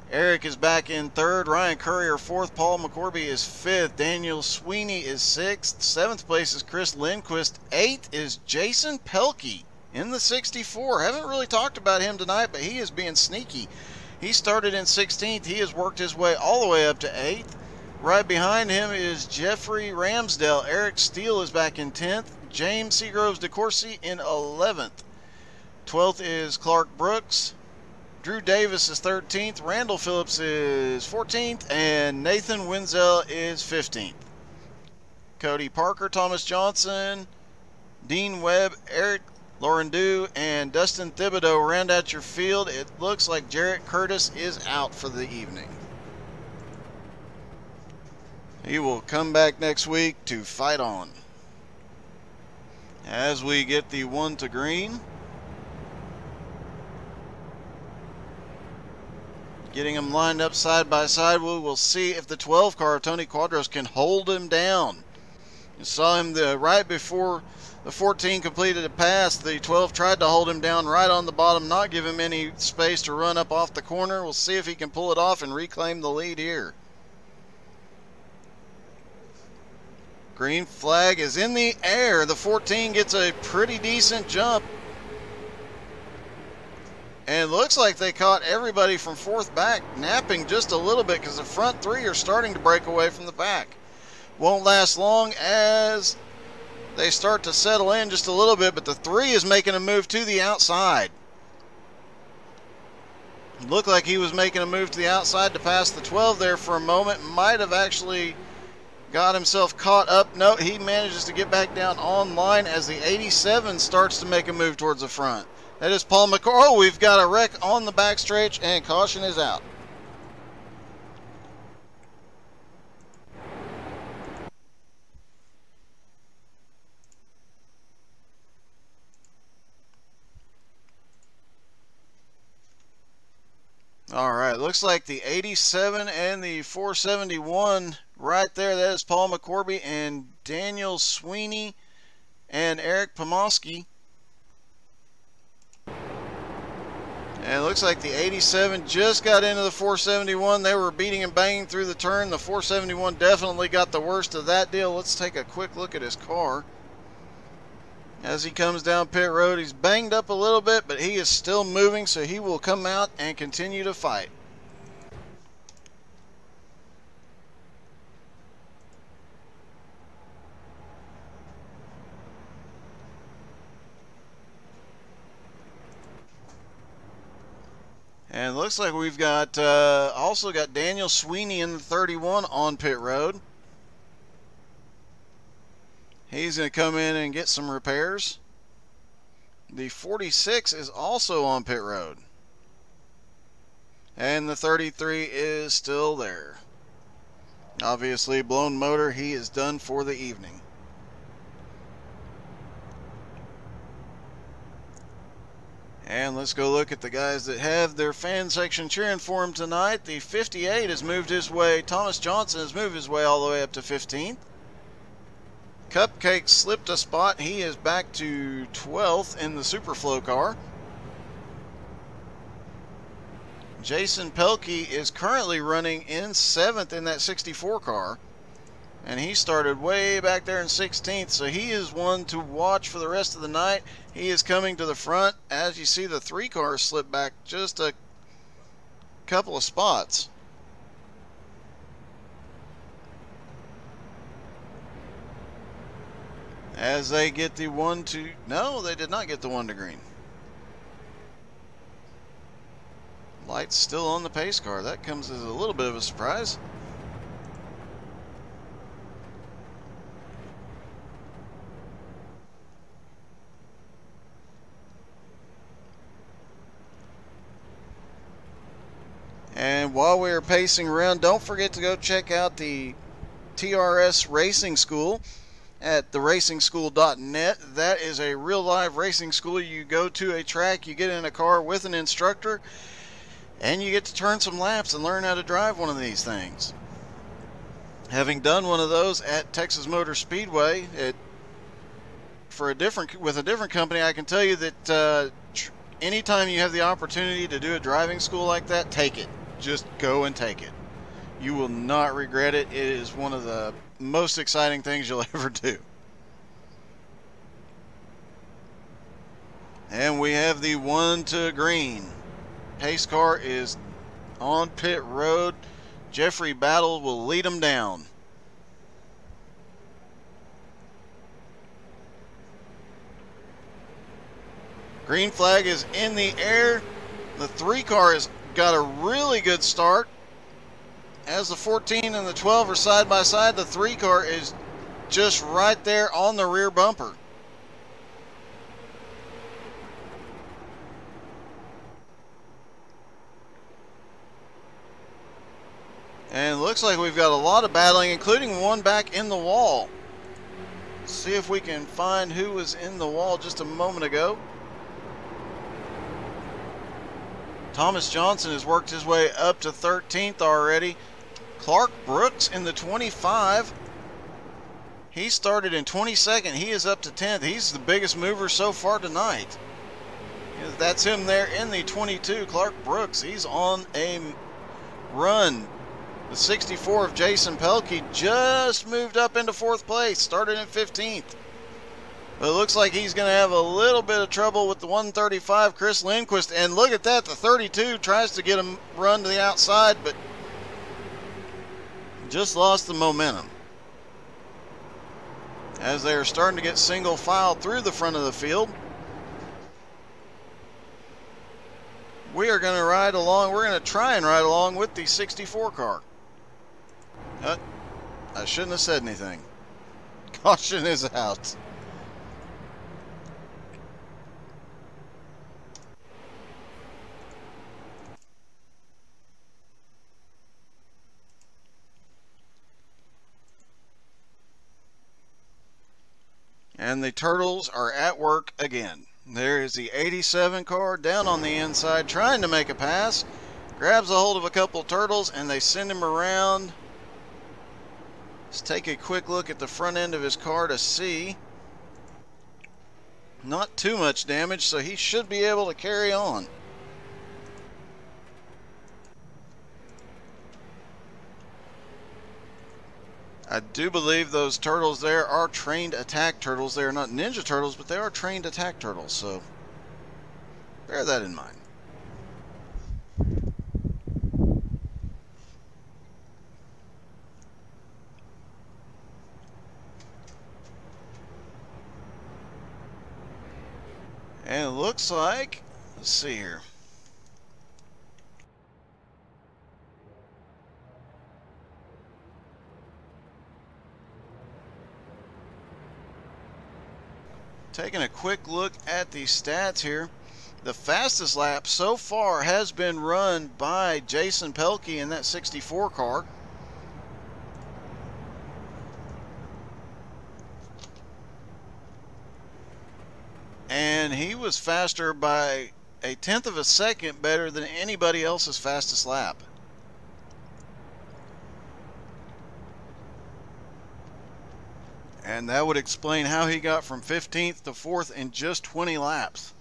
Eric is back in third. Ryan Courier 4th. Paul McCorby is 5th. Daniel Sweeney is 6th. 7th place is Chris Lindquist. 8th is Jason Pelkey in the 64. Haven't really talked about him tonight, but he is being sneaky. He started in 16th. He has worked his way all the way up to 8th. Right behind him is Jeffrey Ramsdale. Eric Steele is back in 10th. James Seagroves DeCourcy in 11th. 12th is Clark Brooks. Drew Davis is 13th. Randall Phillips is 14th. And Nathan Wenzel is 15th. Cody Parker, Thomas Johnson, Dean Webb, Eric Laurendeau, and Dustin Thibodeau round out your field. It looks like Jarrett Curtis is out for the evening. He will come back next week to fight on. As we get the 1 to green. Getting them lined up side by side, we will see if the 12 car, Tony Quadros, can hold him down. You saw him right before the 14 completed a pass. The 12 tried to hold him down right on the bottom, not give him any space to run up off the corner. We'll see if he can pull it off and reclaim the lead here. Green flag is in the air. The 14 gets a pretty decent jump. And looks like they caught everybody from 4th back napping just a little bit because the front 3 are starting to break away from the back. Won't last long as they start to settle in just a little bit, but the 3 is making a move to the outside. Looked like he was making a move to the outside to pass the 12 there for a moment. Might have actually got himself caught up. No, he manages to get back down online as the 87 starts to make a move towards the front. That is Paul McCord. Oh, we've got a wreck on the backstretch, and caution is out. All right, looks like the 87 and the 471 right there. That is Paul McCorby and Daniel Sweeney and Eric Pomoski. And it looks like the 87 just got into the 471. They were beating and banging through the turn. The 471 definitely got the worst of that deal. Let's take a quick look at his car. As he comes down pit road, he's banged up a little bit, but he is still moving, so he will come out and continue to fight. And it looks like we've got also got Daniel Sweeney in the 31 on pit road. He's going to come in and get some repairs. The 46 is also on pit road. And the 33 is still there. Obviously, blown motor, he is done for the evening. And let's go look at the guys that have their fan section cheering for him tonight. The 58 has moved his way. Thomas Johnson has moved his way all the way up to 15th. Cupcake slipped a spot. He is back to 12th in the Superflow car. Jason Pelkey is currently running in 7th in that 64 car. And he started way back there in 16th, so he is one to watch for the rest of the night. He is coming to the front. As you see, the 3 cars slip back just a couple of spots. As they get the 1 to... No, they did not get the 1 to green. Light's still on the pace car. That comes as a little bit of a surprise. And while we are pacing around, don't forget to go check out the TRS Racing School at theracingschool.net. That is a real live racing school. You go to a track, you get in a car with an instructor, and you get to turn some laps and learn how to drive one of these things. Having done one of those at Texas Motor Speedway with a different company, I can tell you that anytime you have the opportunity to do a driving school like that, take it. Just go and take it. You will not regret it. It is one of the most exciting things you'll ever do. And we have the 1 to green. Pace car is on pit road. Jeffrey Battle will lead him down. Green flag is in the air. The 3 car has got a really good start. As the 14 and the 12 are side by side, the 3 car is just right there on the rear bumper. And it looks like we've got a lot of battling, including one back in the wall. Let's see if we can find who was in the wall just a moment ago. Thomas Johnson has worked his way up to 13th already. Clark Brooks in the 25. He started in 22nd. He is up to 10th. He's the biggest mover so far tonight. That's him there in the 22. Clark Brooks, he's on a run. The 64 of Jason Pelkey just moved up into 4th place. Started in 15th. But it looks like he's going to have a little bit of trouble with the 135, Chris Lindquist. And look at that, the 32 tries to get him run to the outside, but just lost the momentum. As they are starting to get single file through the front of the field. We are going to ride along. We're going to try and ride along with the 64 car. I shouldn't have said anything. Caution is out. And the Turtles are at work again. There is the 87 car down on the inside trying to make a pass. Grabs a hold of a couple Turtles and they send him around. Let's take a quick look at the front end of his car to see. Not too much damage, so he should be able to carry on. I do believe those turtles there are trained attack turtles. They are not ninja turtles, but they are trained attack turtles, so bear that in mind. And it looks like, let's see here. Taking a quick look at the stats here. The fastest lap so far has been run by Jason Pelkey in that 64 car. And he was faster by 1/10 of a second better than anybody else's fastest lap. And that would explain how he got from 15th to 4th in just 20 laps.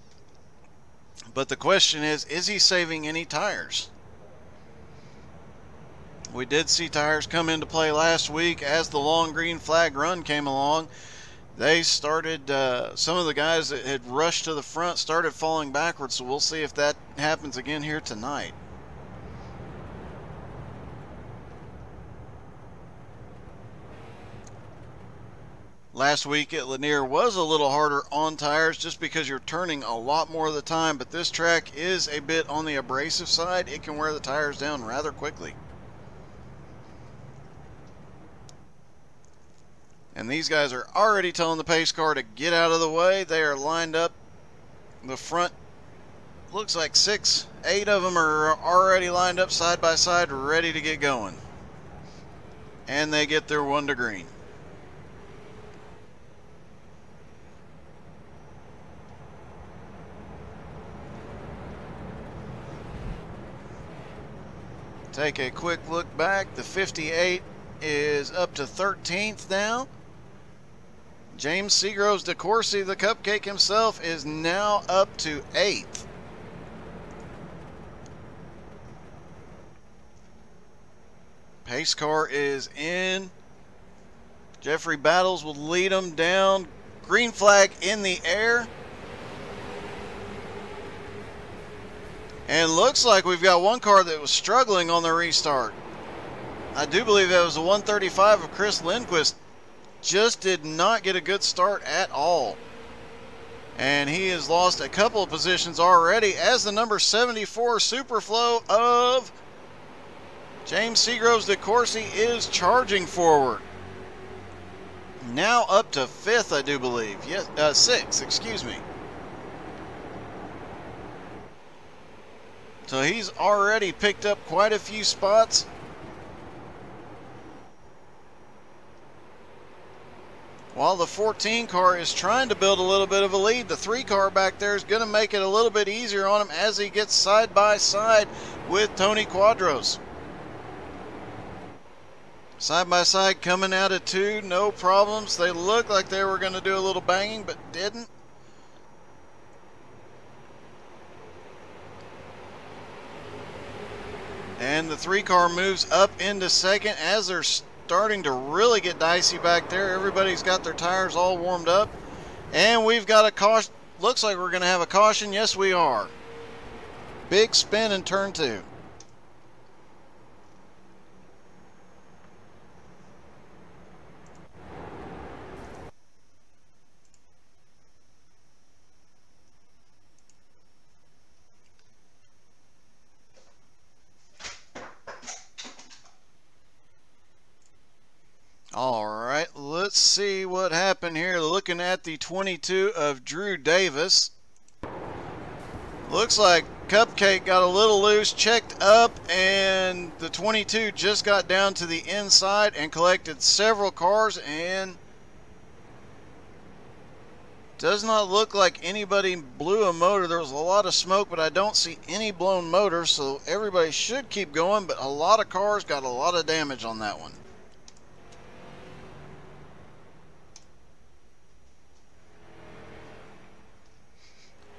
But the question is he saving any tires? We did see tires come into play last week as the long green flag run came along. They started, some of the guys that had rushed to the front started falling backwards, so we'll see if that happens again here tonight. Last week at Lanier was a little harder on tires just because you're turning a lot more of the time, but this track is a bit on the abrasive side. It can wear the tires down rather quickly. And these guys are already telling the pace car to get out of the way. They are lined up. The front, looks like 6, 8 of them are already lined up side by side, ready to get going. And they get their 1 to green. Take a quick look back. The 58 is up to 13th now. James Seagroves DeCourcy, the Cupcake himself, is now up to 8th. Pace car is in. Jeffrey Battles will lead them down. Green flag in the air. And looks like we've got one car that was struggling on the restart. I do believe that was the 135 of Chris Lindquist. Just did not get a good start at all. And he has lost a couple of positions already as the number 74 Superflow of James Seagroves DeCourcy is charging forward. Now up to 5th, I do believe. Yes, 6th, excuse me. So he's already picked up quite a few spots. While the 14 car is trying to build a little bit of a lead, the 3 car back there is going to make it a little bit easier on him as he gets side by side with Tony Quadros. Side by side coming out of 2, no problems. They looked like they were going to do a little banging, but didn't. And the 3 car moves up into 2nd as they're starting to really get dicey back there. Everybody's got their tires all warmed up. And we've got a caution. Looks like we're going to have a caution. Yes, we are. Big spin in turn 2. let's see what happened here. Looking at the 22 of Drew Davis. Looks like Cupcake got a little loose, checked up, and the 22 just got down to the inside and collected several cars, and does not look like anybody blew a motor. There was a lot of smoke, but I don't see any blown motors, so everybody should keep going, but a lot of cars got a lot of damage on that one.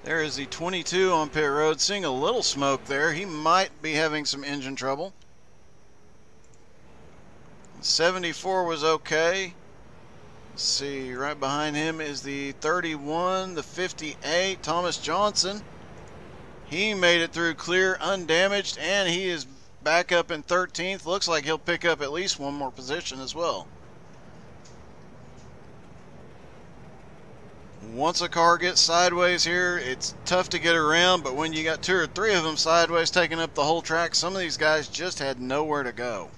There is the 22 on pit road, seeing a little smoke there. He might be having some engine trouble. 74 was okay. Let's see, right behind him is the 31, the 58, Thomas Johnson. He made it through clear, undamaged, and he is back up in 13th. Looks like he'll pick up at least one more position as well. Once a car gets sideways here, it's tough to get around, but when you got 2 or 3 of them sideways taking up the whole track, some of these guys just had nowhere to go.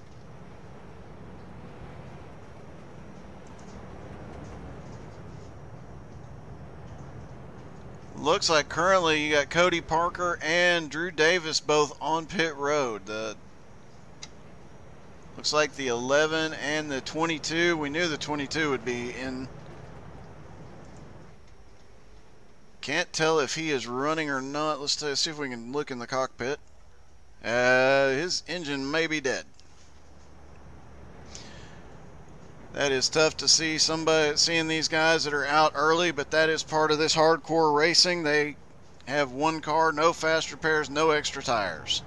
Looks like currently you got Cody Parker and Drew Davis both on pit road. Looks like the 11 and the 22, we knew the 22 would be in. Can't tell if he is running or not. Let's see if we can look in the cockpit. His engine may be dead. That is tough to see, seeing these guys that are out early, but that is part of this hardcore racing. They have one car, no fast repairs, no extra tires.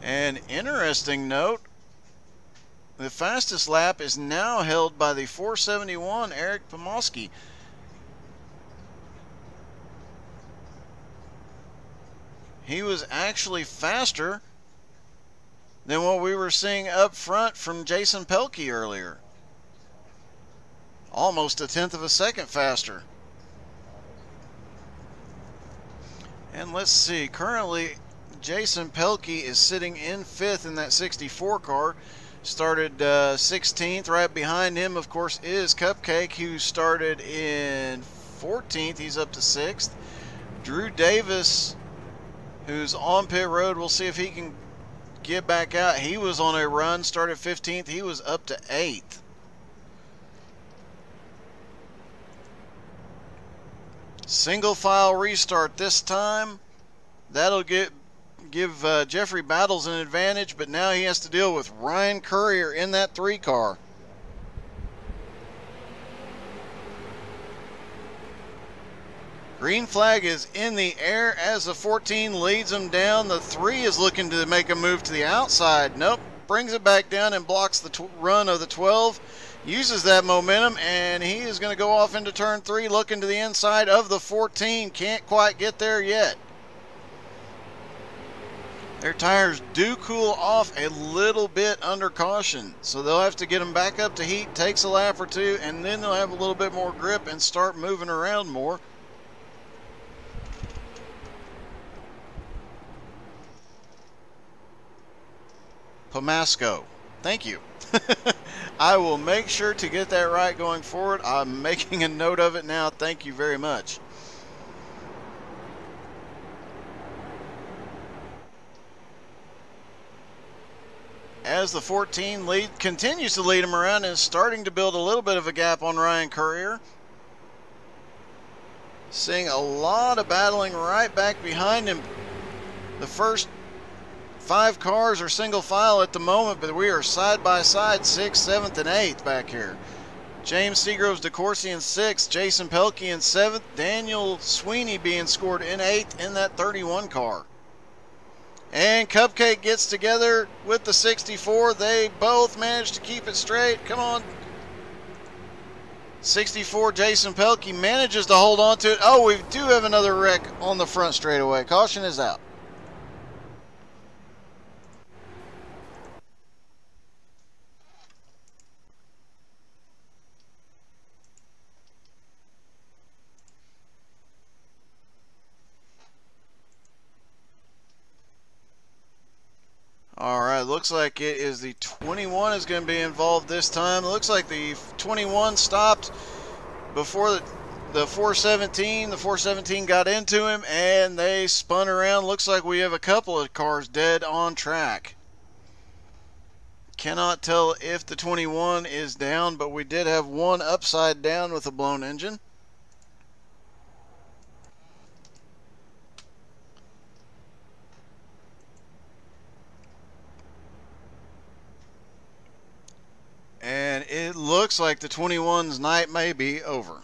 An interesting note, the fastest lap is now held by the 471 Eric Pomoski. He was actually faster than what we were seeing up front from Jason Pelkey earlier. Almost a 1/10 of a second faster. And let's see, currently Jason Pelkey is sitting in 5th in that 64 car. Started 16th. Right behind him, of course, is Cupcake, who started in 14th. He's up to 6th. Drew Davis, who's on pit road, we'll see if he can get back out. He was on a run, started 15th. He was up to 8th. Single file restart this time. That'll give Jeffrey Battles an advantage, but now he has to deal with Ryan Courier in that 3 car. Green flag is in the air as the 14 leads him down. The 3 is looking to make a move to the outside. Nope, brings it back down and blocks the run of the 12. Uses that momentum, and he is going to go off into turn 3, looking to the inside of the 14. Can't quite get there yet. Their tires do cool off a little bit under caution, so they'll have to get them back up to heat. Takes a lap or 2, and then they'll have a little bit more grip and start moving around more. Pomasco, thank you. I will make sure to get that right going forward. I'm making a note of it now. Thank you very much. As the 14 continues to lead him around and is starting to build a little bit of a gap on Ryan Courier. Seeing a lot of battling right back behind him. The first 5 cars are single file at the moment, but we are side by side, 6th, 7th, and 8th back here. James Seagroves DeCourcy in 6th, Jason Pelkey in 7th, Daniel Sweeney being scored in 8th in that 31 car. And Cupcake gets together with the 64. They both managed to keep it straight. Come on. 64, Jason Pelkey manages to hold on to it. Oh, we do have another wreck on the front straightaway. Caution is out. All right, looks looks like it is the 21 is going to be involved this time. It looks like the 21 stopped before the 417. The 417 got into him and they spun around. Looks like we have a couple of cars dead on track. Cannot tell if the 21 is down, but we did have one upside down with a blown engine. And it looks like the 21's night may be over.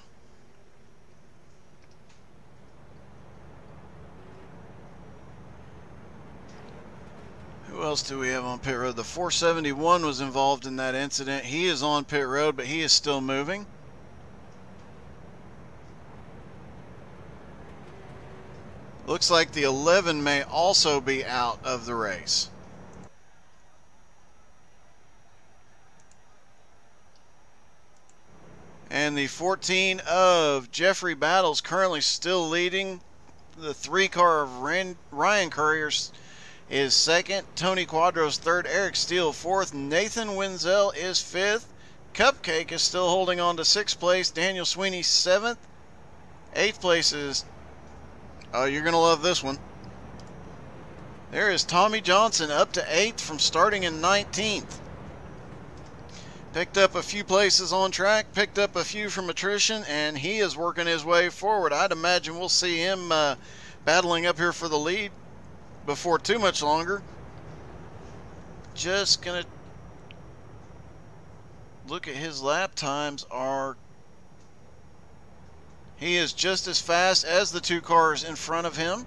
Who else do we have on pit road? The 471 was involved in that incident. He is on pit road, but he is still moving. Looks like the 11 may also be out of the race. And the 14 of Jeffrey Battles currently still leading. The 3 car of Ryan Courier is second. Tony Quadros third. Eric Steele fourth. Nathan Wenzel is fifth. Cupcake is still holding on to 6th place. Daniel Sweeney 7th. 8th place is, oh, you're going to love this one. There is Tommy Johnson up to 8th from starting in 19th. Picked up a few places on track, picked up a few from attrition, and he is working his way forward. I'd imagine we'll see him battling up here for the lead before too much longer. Just going to look at his lap times. He is just as fast as the 2 cars in front of him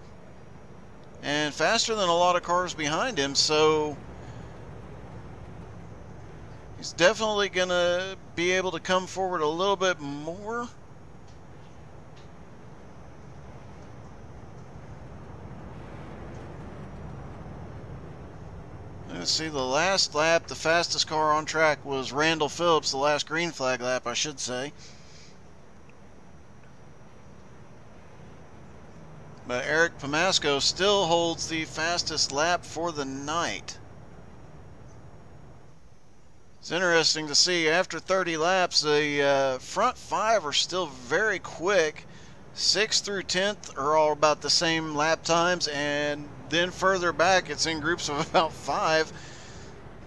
and faster than a lot of cars behind him, so he's definitely going to be able to come forward a little bit more. Let's see, the last lap, the fastest car on track was Randall Phillips, the last green flag lap, I should say. But Eric Pomasco still holds the fastest lap for the night. It's interesting to see after 30 laps, the front 5 are still very quick. 6th through 10th are all about the same lap times, and then further back it's in groups of about 5,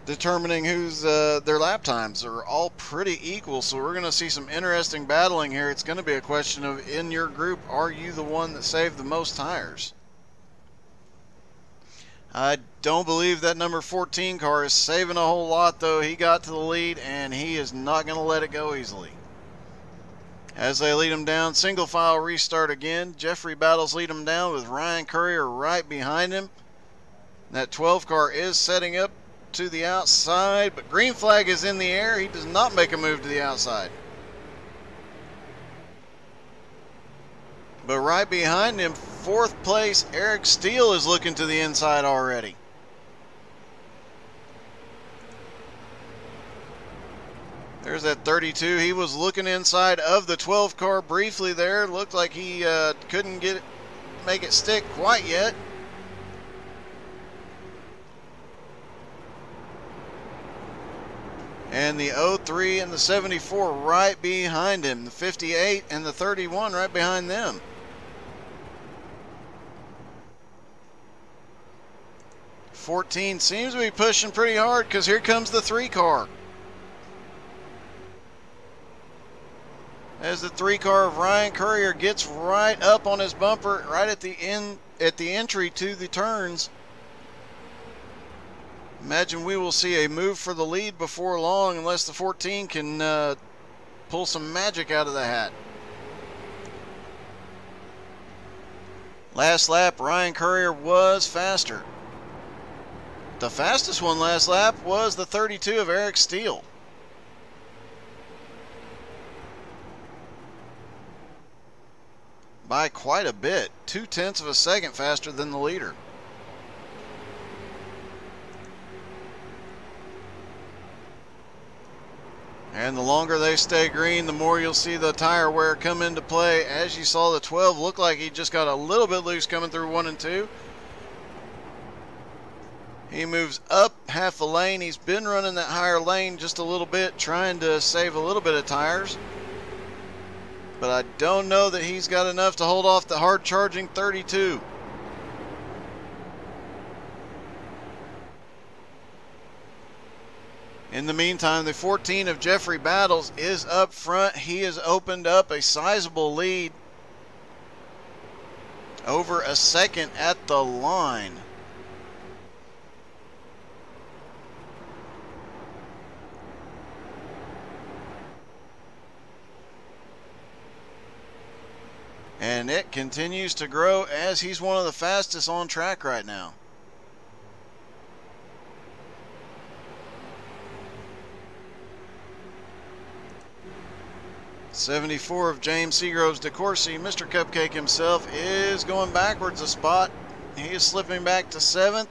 determining who's their lap times are all pretty equal. So we're going to see some interesting battling here. It's going to be a question of, in your group, are you the one that saved the most tires? I don't believe that number 14 car is saving a whole lot, though. He got to the lead, and he is not going to let it go easily. As they lead him down, single file restart again. Jeffrey Battles lead him down with Ryan Courier right behind him. That 12 car is setting up to the outside, but green flag is in the air. He does not make a move to the outside. But right behind him, 4th place, Eric Steele is looking to the inside already. There's that 32. He was looking inside of the 12 car briefly there. Looked like he couldn't make it stick quite yet. And the 03 and the 74 right behind him. The 58 and the 31 right behind them. .14 seems to be pushing pretty hard, because here comes the 3 car. As the 3 car of Ryan Courier gets right up on his bumper, right at the entry to the turns. Imagine we will see a move for the lead before long, unless the 14 can pull some magic out of the hat. Last lap, Ryan Courier was faster. The fastest one last lap was the 32 of Eric Steele. By quite a bit, 0.2 of a second faster than the leader. And the longer they stay green, the more you'll see the tire wear come into play. As you saw, the 12 looked like he just got a little bit loose coming through 1 and 2. He moves up half a lane. He's been running that higher lane just a little bit, trying to save a little bit of tires. But I don't know that he's got enough to hold off the hard-charging 32. In the meantime, the 14 of Jeffrey Battles is up front. He has opened up a sizable lead. Over a second at the line. And it continues to grow as he's one of the fastest on track right now. '74 of James Seagrove's DeCourcy, Mr. Cupcake himself, is going backwards a spot. He is slipping back to 7th.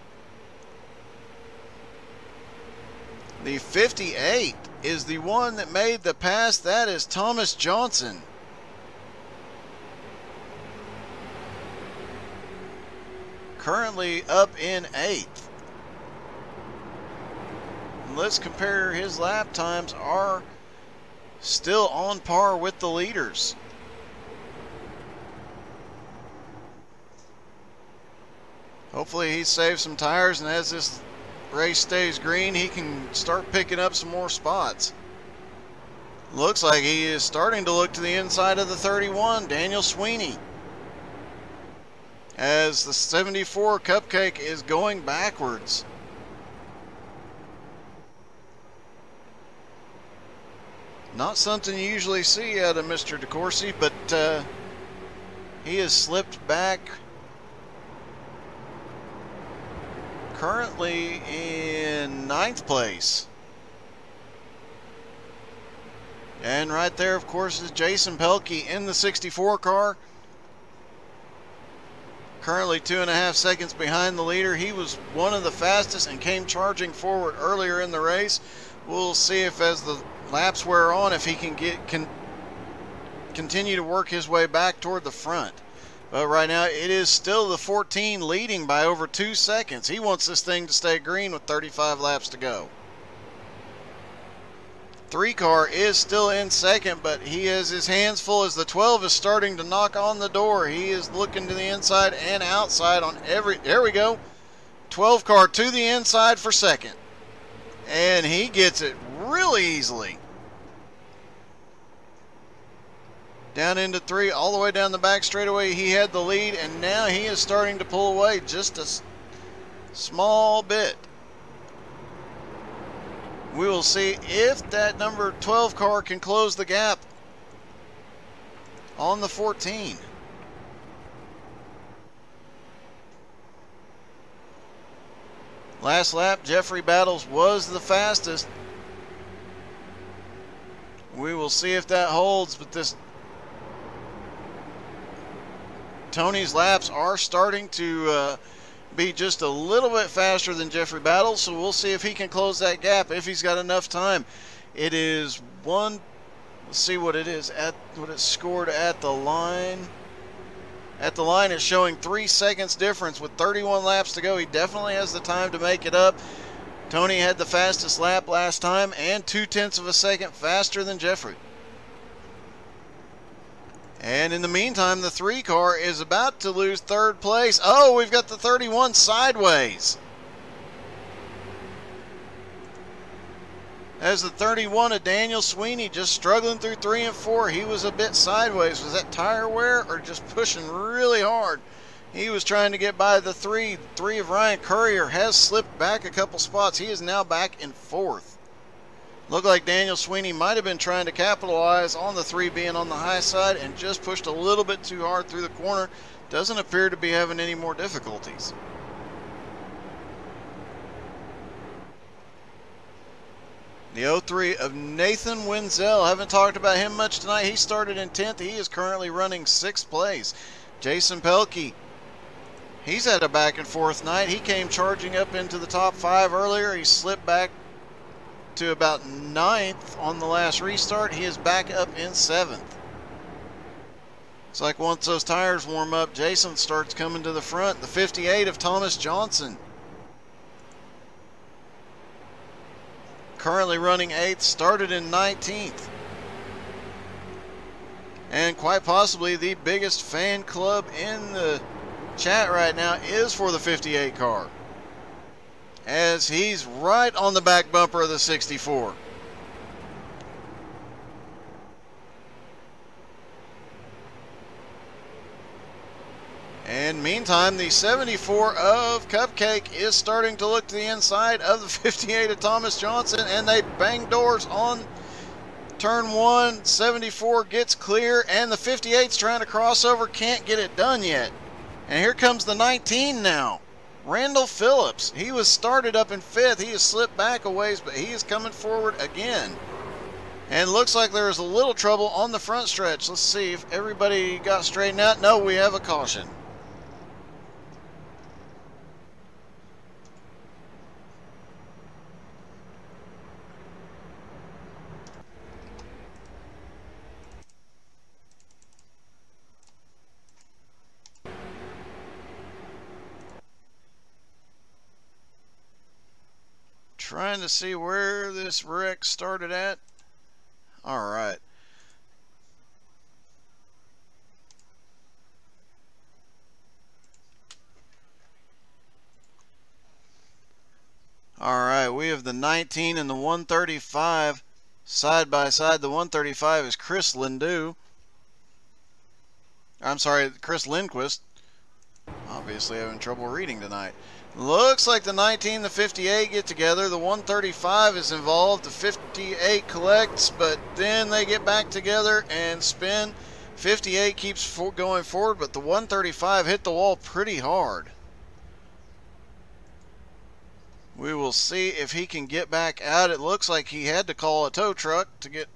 The 58 is the one that made the pass. That is Thomas Johnson. Currently up in 8th. Let's compare his lap times. Are still on par with the leaders. Hopefully he saves some tires, and as this race stays green, he can start picking up some more spots. Looks like he is starting to look to the inside of the 31, Daniel Sweeney, as the 74 Cupcake is going backwards. Not something you usually see out of Mr. DeCourcy, but he has slipped back. Currently in 9th place. And right there, of course, is Jason Pelkey in the 64 car. Currently 2.5 seconds behind the leader. He was one of the fastest and came charging forward earlier in the race. We'll see if, as the laps wear on, if he can continue to work his way back toward the front. But right now it is still the 14 leading by over 2 seconds. He wants this thing to stay green with 35 laps to go. 3 car is still in second, but he has his hands full as the 12 is starting to knock on the door. He is looking to the inside and outside on every, there we go. 12 car to the inside for second. And he gets it really easily. Down into 3, all the way down the back straightaway. He had the lead, and now he is starting to pull away just a small bit. We will see if that number 12 car can close the gap on the 14. Last lap, Jeffrey Battles was the fastest. We will see if that holds, but this Tony's laps are starting to be just a little bit faster than Jeffrey Battles, so we'll see if he can close that gap if he's got enough time. It is one. Let's see what it is at what it's scored at the line. At the line, it's showing 3 seconds difference with 31 laps to go. He definitely has the time to make it up. Tony had the fastest lap last time and 0.2 of a second faster than Jeffrey. And in the meantime, the 3 car is about to lose 3rd place. Oh, we've got the 31 sideways. As the 31 of Daniel Sweeney just struggling through 3 and 4. He was a bit sideways. Was that tire wear or just pushing really hard? He was trying to get by the 3. 3 of Ryan Courier has slipped back a couple spots. He is now back in 4th. Looked like Daniel Sweeney might have been trying to capitalize on the 3 being on the high side and just pushed a little bit too hard through the corner. Doesn't appear to be having any more difficulties. The 03 of Nathan Wenzel. Haven't talked about him much tonight. He started in 10th. He is currently running 6th place. Jason Pelkey. He's had a back and forth night. He came charging up into the top 5 earlier. He slipped back to about 9th on the last restart. He is back up in 7th. It's like once those tires warm up, Jason starts coming to the front. The 58 of Thomas Johnson. currently running 8th, started in 19th. And quite possibly the biggest fan club in the chat right now is for the 58 car, as he's right on the back bumper of the 64. And meantime, the 74 of Cupcake is starting to look to the inside of the 58 of Thomas Johnson, and they bang doors on turn 1. 74 gets clear, and the 58's trying to cross over, can't get it done yet. And here comes the 19 now, Randall Phillips. He was started up in 5th. He has slipped back a ways, but he is coming forward again. And looks like there is a little trouble on the front stretch. Let's see if everybody got straightened out. No, we have a caution. Trying to see where this wreck started at. All right. All right, we have the 19 and the 135 side by side. The 135 is Chris Lindu. I'm sorry, Chris Lindquist. Obviously having trouble reading tonight. Looks like the 19, the 58 get together. The 135 is involved. The 58 collects, but then they get back together and spin. 58 keeps going forward, but the 135 hit the wall pretty hard. We will see if he can get back out. It looks like he had to call a tow truck to get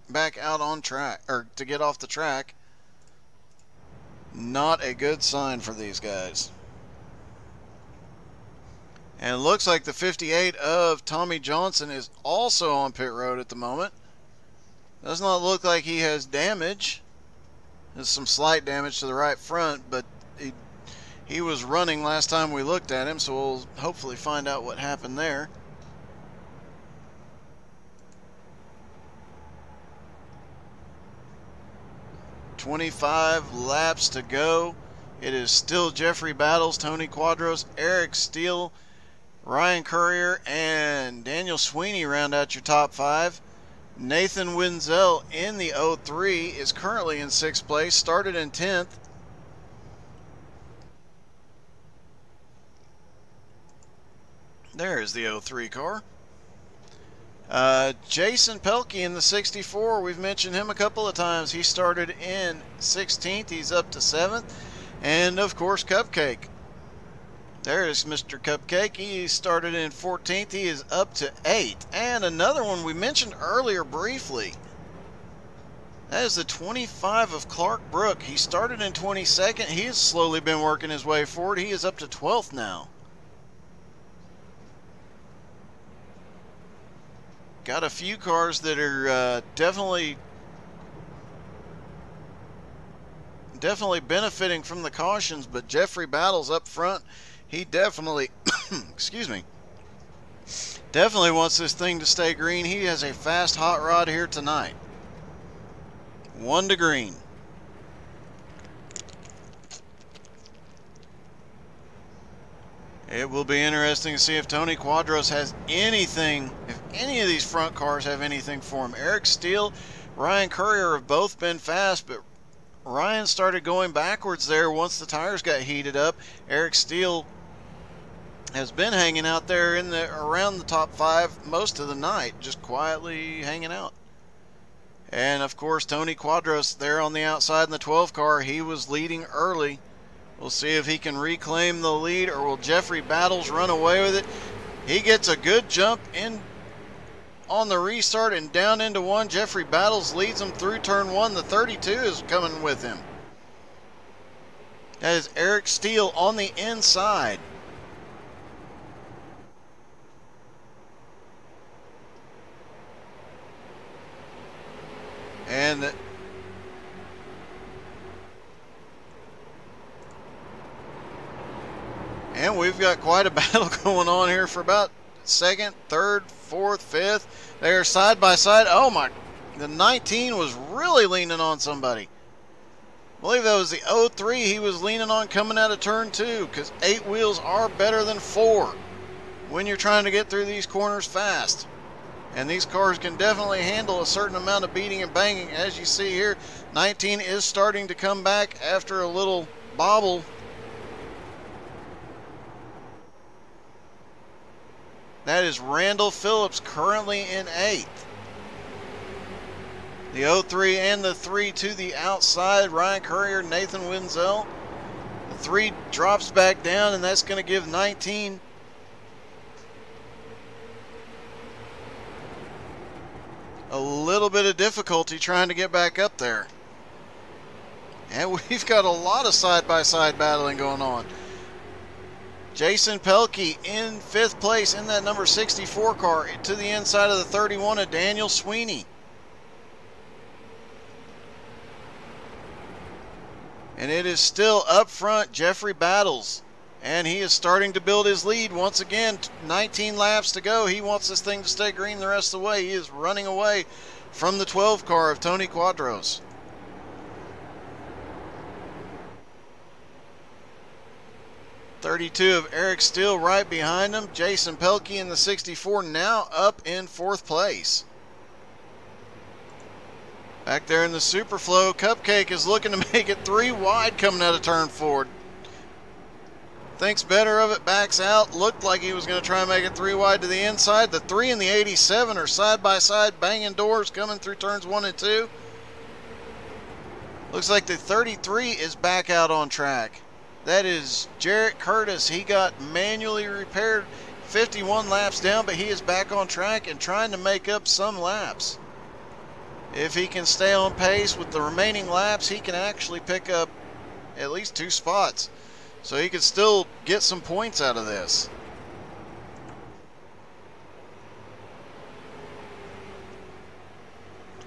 back out on track, or to get off the track. Not a good sign for these guys. And it looks like the 58 of Tommy Johnson is also on pit road at the moment. Does not look like he has damage. There's some slight damage to the right front, but he was running last time we looked at him, so we'll hopefully find out what happened there. "25 laps to go." It is still Jeffrey Battles, Tony Quadros, Eric Steele, Ryan Courier, and Daniel Sweeney round out your top 5. Nathan Wenzel in the 03 is currently in 6th place, started in 10th. There is the 03 car. Jason Pelkey in the 64, we've mentioned him a couple of times. He started in 16th, he's up to 7th. And of course, Cupcake. There is Mr. Cupcake. He started in 14th, he is up to 8th. And another one we mentioned earlier briefly. That is the 25 of Clark Brook. He started in 22nd, he has slowly been working his way forward. He is up to 12th now. Got a few cars that are definitely benefiting from the cautions, but Jeffrey Battles up front, he definitely, excuse me, definitely wants this thing to stay green. He has a fast hot rod here tonight. 1 to green. It will be interesting to see if Tony Quadros has anything, if any of these front cars have anything for him. Eric Steele, Ryan Courier have both been fast, but Ryan started going backwards there once the tires got heated up. Eric Steele has been hanging out there in the around the top 5 most of the night, just quietly hanging out. And of course, Tony Quadros there on the outside in the 12 car, he was leading early. We'll see if he can reclaim the lead, or will Jeffrey Battles run away with it. He gets a good jump in on the restart and down into 1. Jeffrey Battles leads him through turn 1. The 32 is coming with him. That is Eric Steele on the inside. And we've got quite a battle going on here for about second, third, fourth, fifth. They're side by side. Oh my, the 19 was really leaning on somebody. I believe that was the 03 he was leaning on coming out of turn 2, because 8 wheels are better than 4 when you're trying to get through these corners fast. And these cars can definitely handle a certain amount of beating and banging. As you see here, 19 is starting to come back after a little bobble. That is Randall Phillips currently in 8th. The 03 and the 3 to the outside, Ryan Courier, Nathan Wenzel. The 3 drops back down, and that's going to give 19 a little bit of difficulty trying to get back up there. And we've got a lot of side-by-side battling going on. Jason Pelkey in 5th place in that number 64 car to the inside of the 31 of Daniel Sweeney. And it is still up front, Jeffrey Battles. And he is starting to build his lead once again. 19 laps to go. He wants this thing to stay green the rest of the way. He is running away from the 12 car of Tony Quadros. .32 of Eric Steele right behind him. Jason Pelkey in the 64 now up in 4th place. Back there in the Superflow, Cupcake is looking to make it 3 wide coming out of turn 4. Thinks better of it, backs out. Looked like he was going to try and make it 3 wide to the inside. The 3 and the 87 are side by side, banging doors coming through turns 1 and 2. Looks like the 33 is back out on track. That is Jarrett Curtis. He got manually repaired 51 laps down, but he is back on track and trying to make up some laps. If he can stay on pace with the remaining laps, he can actually pick up at least 2 spots. So he could still get some points out of this.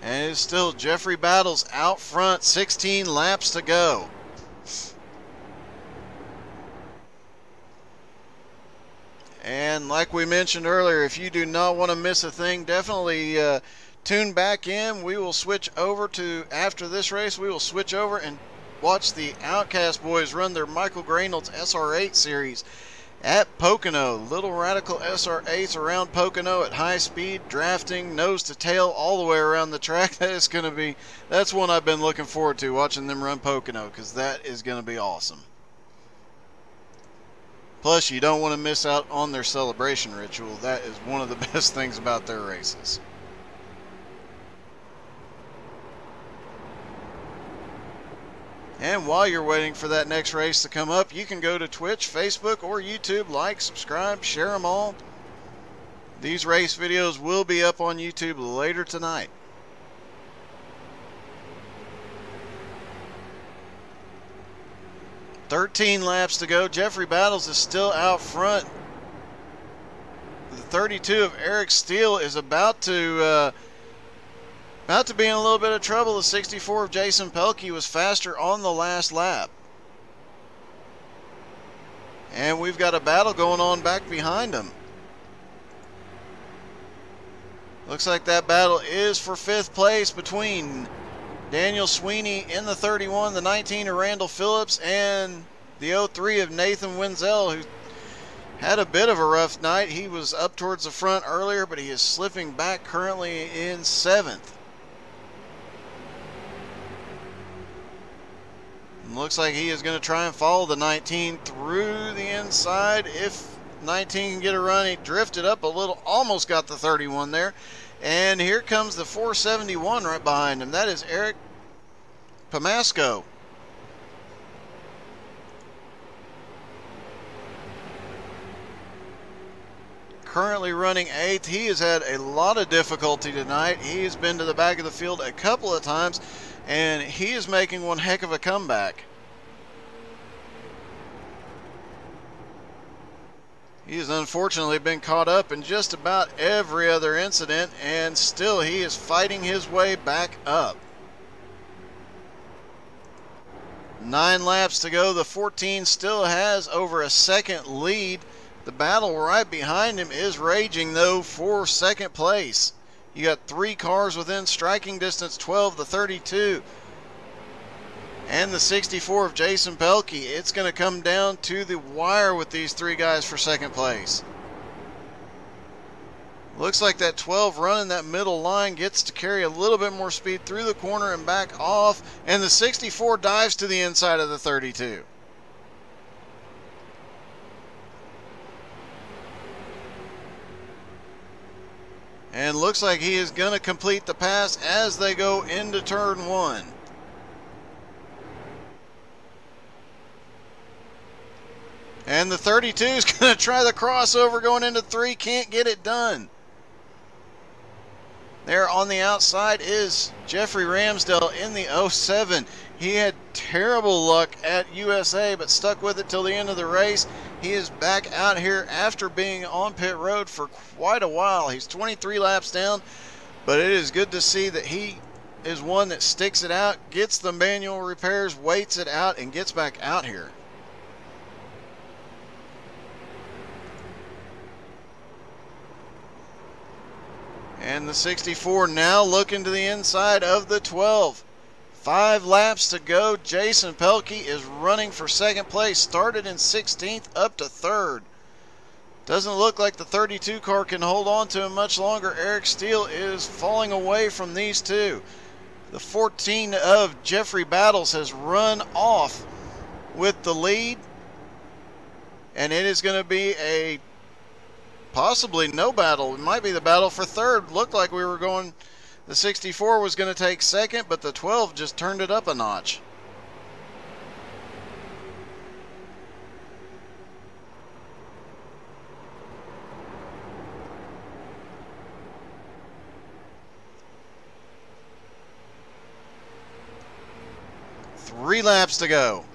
And it's still Jeffrey Battles out front, 16 laps to go. And like we mentioned earlier, if you do not want to miss a thing, definitely tune back in. We will switch over to, after this race, we will switch over and watch the Outcast boys run their Michael Graynolds SR8 series at Pocono. Little Radical SR8s around Pocono at high speed, drafting nose to tail all the way around the track. That is going to be, that's one I've been looking forward to, watching them run Pocono, because that is going to be awesome. Plus, you don't want to miss out on their celebration ritual. That is one of the best things about their races. And while you're waiting for that next race to come up, you can go to Twitch, Facebook, or YouTube, like, subscribe, share them all. These race videos will be up on YouTube later tonight. .13 laps to go. Jeffrey Battles is still out front. The 32 of Eric Steele is about to be in a little bit of trouble. The 64 of Jason Pelkey was faster on the last lap. And we've got a battle going on back behind him. Looks like that battle is for 5th place between Daniel Sweeney in the 31, the 19 of Randall Phillips, and the 03 of Nathan Wenzel, who had a bit of a rough night. He was up towards the front earlier, but he is slipping back currently in 7th. Looks like he is going to try and follow the 19 through the inside. If 19 can get a run, he drifted up a little, almost got the 31 there. And here comes the 471 right behind him. That is Eric Pamasco. Currently running 8th. He has had a lot of difficulty tonight. He has been to the back of the field a couple of times, and he is making one heck of a comeback. He has unfortunately been caught up in just about every other incident, and still he is fighting his way back up. 9 laps to go. The 14 still has over a second lead. The battle right behind him is raging, though, for second place. You got 3 cars within striking distance, 12, the 32, and the 64 of Jason Pelkey. It's going to come down to the wire with these 3 guys for second place. Looks like that 12 running that middle line gets to carry a little bit more speed through the corner and back off, and the 64 dives to the inside of the 32. And looks like he is going to complete the pass as they go into turn 1. And the 32 is going to try the crossover going into 3. Can't get it done. There on the outside is Jeffrey Ramsdell in the 07. He had terrible luck at USA, but stuck with it till the end of the race. He is back out here after being on pit road for quite a while. He's 23 laps down, but it is good to see that he is one that sticks it out, gets the manual repairs, waits it out, and gets back out here. And the 64 now looking to the inside of the 12. 5 laps to go. Jason Pelkey is running for second place. Started in 16th up to 3rd. Doesn't look like the 32 car can hold on to him much longer. Eric Steele is falling away from these 2. The 14 of Jeffrey Battles has run off with the lead. And it is going to be a possibly no battle. It might be the battle for 3rd. Looked like we were going, the 64 was going to take 2nd, but the 12 just turned it up a notch. Three laps to go.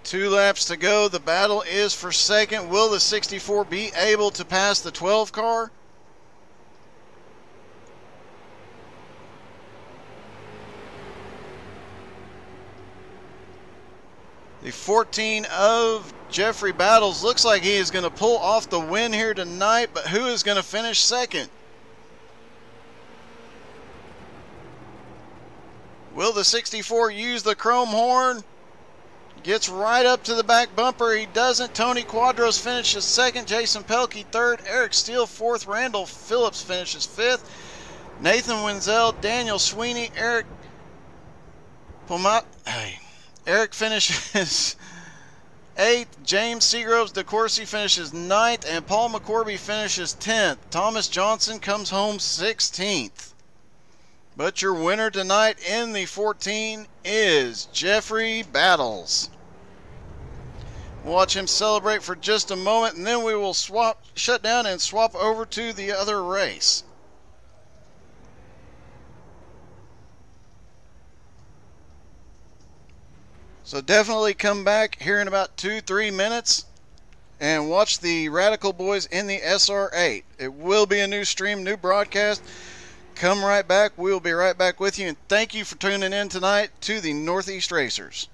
Two laps to go. The battle is for second. Will the 64 be able to pass the 12 car? The 14 of Jeffrey Battles looks like he is going to pull off the win here tonight, but who is going to finish second? Will the 64 use the chrome horn? Gets right up to the back bumper. He doesn't. Tony Quadros finishes second. Jason Pelkey third. Eric Steele fourth. Randall Phillips finishes fifth. Nathan Wenzel, Daniel Sweeney, Eric finishes eighth. James Seagroves DeCourcy finishes ninth. And Paul McCorby finishes 10th. Thomas Johnson comes home 16th. But your winner tonight in the 14 is Jeffrey Battles. Watch him celebrate for just a moment, and then we will shut down and swap over to the other race. So definitely come back here in about 2-3 minutes and watch the Radical Boys in the SR8. It will be a new stream, new broadcast. Come right back. We'll be right back with you. And thank you for tuning in tonight to the Northeast Racers.